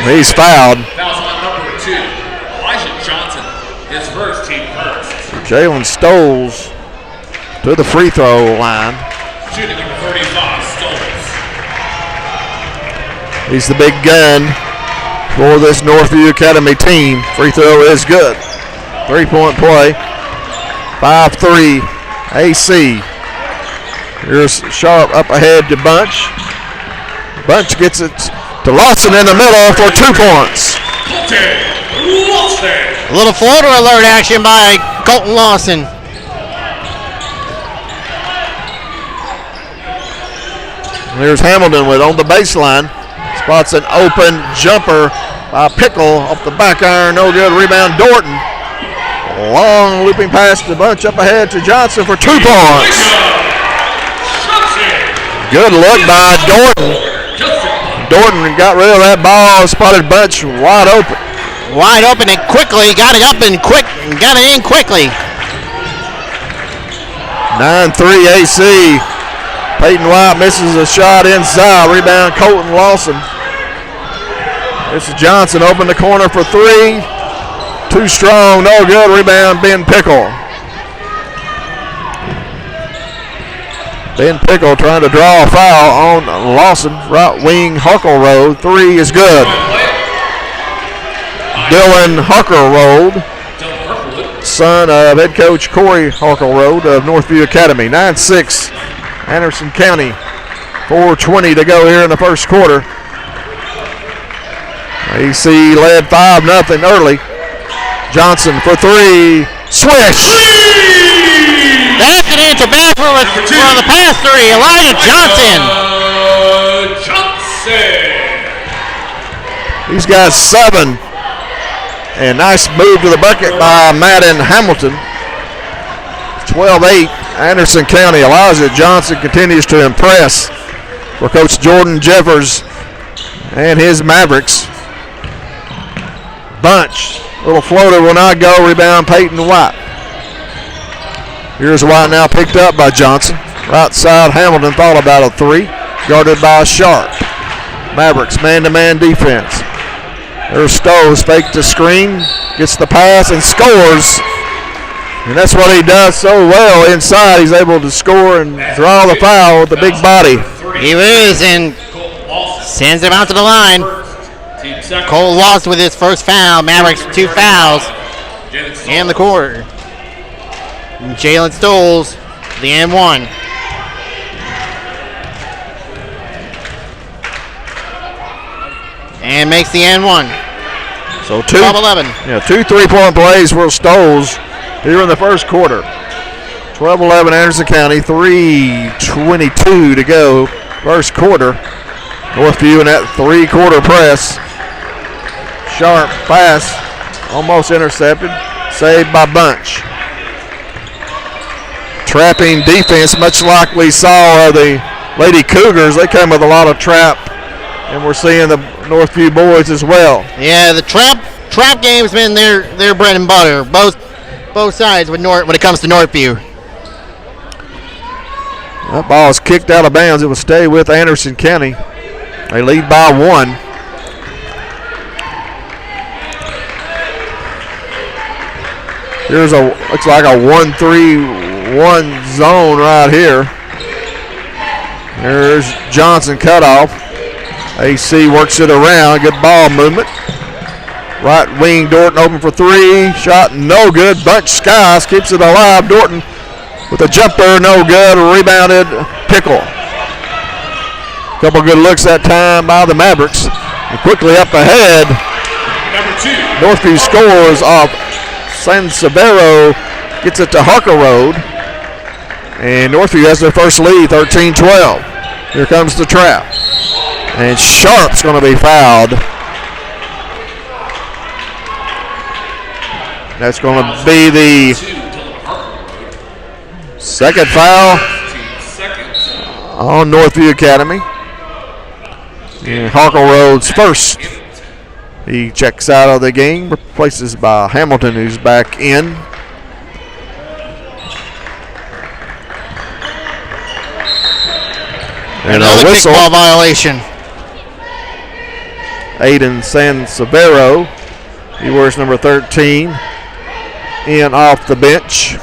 He's fouled. Fouls on number 2, Elijah Johnson, his first team first. Jalen Stoles to the free throw line. Shooting number 35, Stoles. He's the big gun for this Northview Academy team. Free throw is good. 3-point play. 5-3 AC. Here's Sharp up ahead to Bunch. Bunch gets it to Lawson in the middle for 2 points. A little floater alert action by Colton Lawson. Here's Hamilton with on the baseline. Spots an open jumper by Pickle off the back iron. No good. Rebound Dorton. Long looping pass to Bunch up ahead to Johnson for 2 points. Good look by Dorton. Dorton got rid of that ball. Spotted Bunch wide open. Wide open and quickly. Got it up and quick. Got it in quickly. 9-3 AC. Peyton White misses a shot inside. Rebound Colton Lawson. This is Johnson open the corner for 3. Too strong, no good. Rebound Ben Pickle. Ben Pickle trying to draw a foul on Lawson. Right wing Harkleroad. 3 is good. Dylan Harkleroad, son of head coach Corey Harkleroad of Northview Academy. 9-6 Anderson County. 4:20 to go here in the first quarter. AC led 5-0 early. Johnson for 3. Swish! That's an answer back for the pass 3. Elijah Johnson. He's got 7. And nice move to the bucket by Madden Hamilton. 12-8 Anderson County. Elijah Johnson continues to impress for Coach Jordan Jeffers and his Mavericks. Bunch. Little floater will not go. Rebound Peyton White. Here's White now picked up by Johnson. Right side Hamilton thought about a 3. Guarded by Sharp. Mavericks man-to-man defense. There's Stowe, fake to screen. Gets the pass and scores. And that's what he does so well inside. He's able to score and draw the foul with the big body. He is and sends him out to the line. Cole Lawson with his first foul. Mavericks 2 fouls in the quarter. Jalen Stoles, the N1. And makes the N1. So 12-11. Yeah, 2 3-point plays for Stoles here in the first quarter. 12-11 Anderson County, 3:22 to go. First quarter. Northview in that 3-quarter press. Sharp pass, almost intercepted. Saved by Bunch. Trapping defense, much like we saw the Lady Cougars. They come with a lot of trap, and we're seeing the Northview boys as well. Yeah, the trap game's been their bread and butter. Both sides when it comes to Northview. That ball is kicked out of bounds. It will stay with Anderson County. They lead by 1. Here's looks like a 1-3-1 zone right here. There's Johnson cut off. AC works it around. Good ball movement. Right wing Dorton open for 3. Shot no good. Bunch Skies keeps it alive. Dorton with a jumper, no good. Rebounded Pickle. Couple good looks that time by the Mavericks. And quickly up ahead. Northview scores off San Severo. Gets it to Harkleroad. And Northview has their first lead, 13-12. Here comes the trap. And Sharp's going to be fouled. That's going to be the second foul on Northview Academy. And Harkleroad's first. He checks out of the game, replaces by Hamilton, who's back in. And another a whistle. kickball violation. Aiden San Severo. He wears number 13. in off the bench.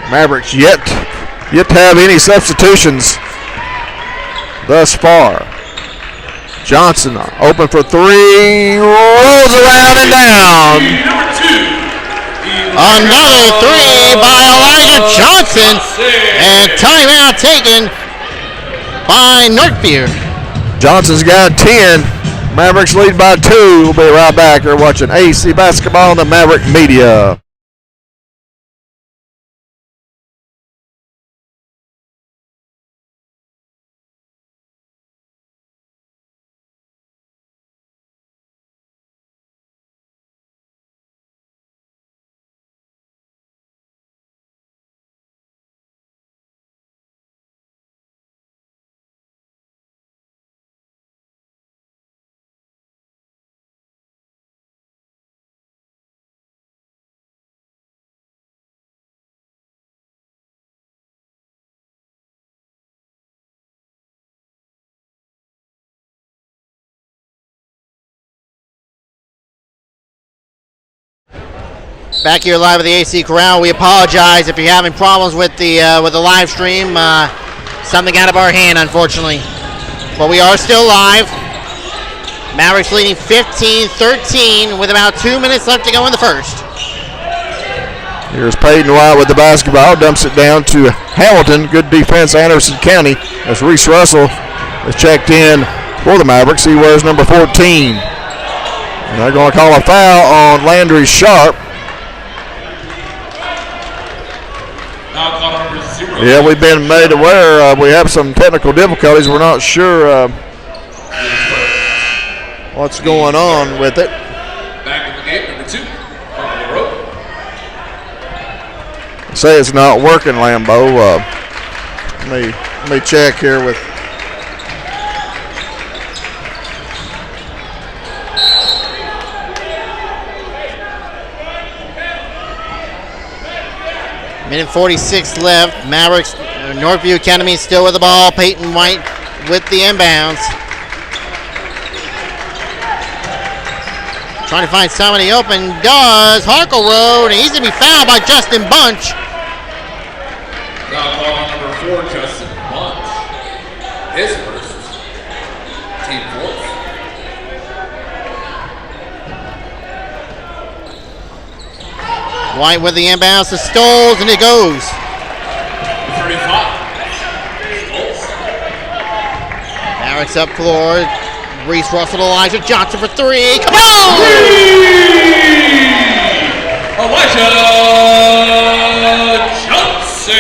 Mavericks yet to have any substitutions thus far. Johnson open for three, rolls around and down. Number 2. Another three by Elijah Johnson, and timeout taken by Northview. Johnson's got 10. Mavericks lead by 2. We'll be right back. You're watching AC Basketball on the Maverick Media. Back here live at the AC Corral. We apologize if you're having problems with the live stream. Something out of our hand, unfortunately. But we are still live. Mavericks leading 15-13 with about 2 minutes left to go in the first. Here's Peyton White with the basketball. Dumps it down to Hamilton. Good defense, Anderson County. As Reese Russell is checked in for the Mavericks. He wears number 14. And they're going to call a foul on Landry Sharp. Yeah, we've been made aware we have some technical difficulties. We're not sure what's going on with it. Back in the game, number 2. Purple rope. Say it's not working, Lambeau. Let me check here with. Minute 46 left. Mavericks, Northview Academy still with the ball. Peyton White with the inbounds. Trying to find somebody open. Does. Harkle Road. And he's going to be fouled by Justin Bunch. Foul call on number 4, Justin Bunch. His first. Team fourth. White with the inbounds to Stoles, and it goes. 35. Mavericks up floor. Reese Russell, Elijah Johnson for three. Come on! Elijah Johnson.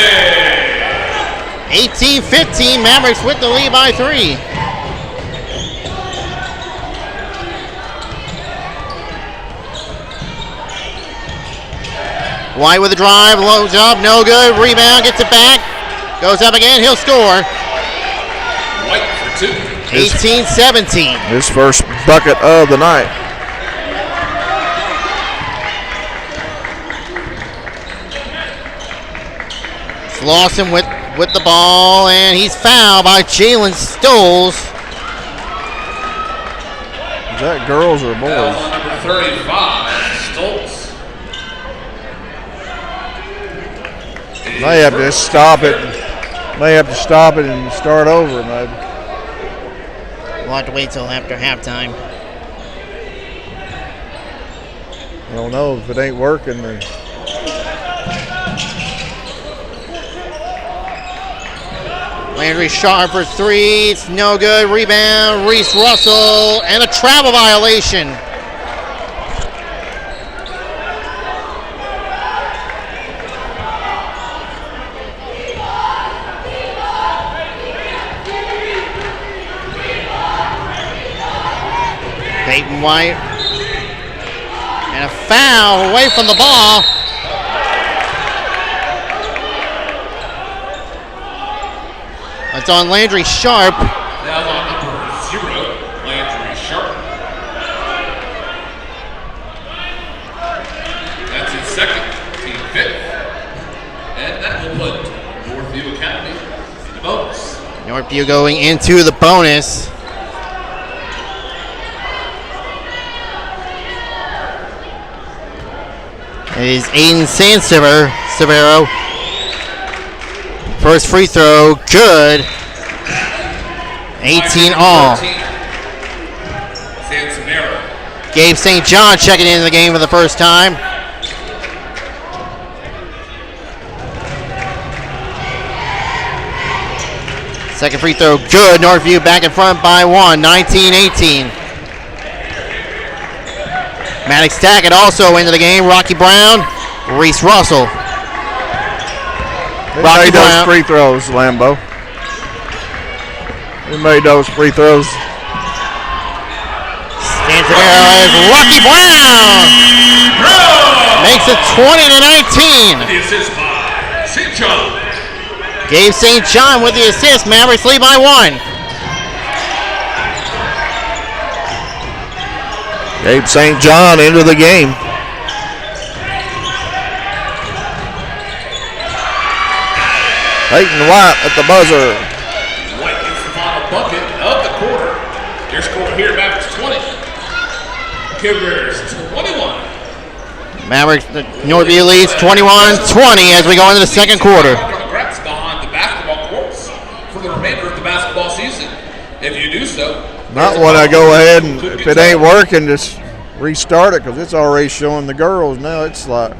18-15. Mavericks with the lead by 3. White with a drive, loads up, no good. Rebound, gets it back. Goes up again, he'll score. White for 2. 18-17. His first bucket of the night. It's Lawson with the ball, and he's fouled by Jalen Stoles. Is that girls or boys? Foul on number 35, Stoltz. They have to stop it. They have to stop it and start over, maybe. We'll have to wait till after halftime. I don't know if it ain't working. Then. Landry Sharp for three. It's no good. Rebound. Reese Russell. And a travel violation. Peyton White. And a foul away from the ball. It's on Landry Sharp. Now on number 0, Landry Sharp. That's his second, team 5th. And that will put Northview Academy in the bonus. Northview going into the bonus. It is Aiden Severo. First free throw, good. 18 all. Gabe St. John checking into the game for the first time. Second free throw, good. Northview back in front by 1, 19-18. Maddox Tackett also into the game. Rocky Brown, Reese Russell. Who Rocky made those Brown. free throws, Lambo? Who made those free throws? Stands there as Rocky Brown. Makes it 20-19. The assist by St. John. Gabe St. John with the assist. Mavericks lead by 1. Gabe St. John into the game. Peyton White at the buzzer. White gets the final bucket of the quarter. Your score here, Mavericks 20. Cougars 21. Mavericks, Northview leads 21-20 as we go into the second quarter. Congrats behind the basketball courts for the remainder of the basketball season. If you do so, Not when I go ahead and if it ain't working, just restart it because it's already showing the girls now. It's like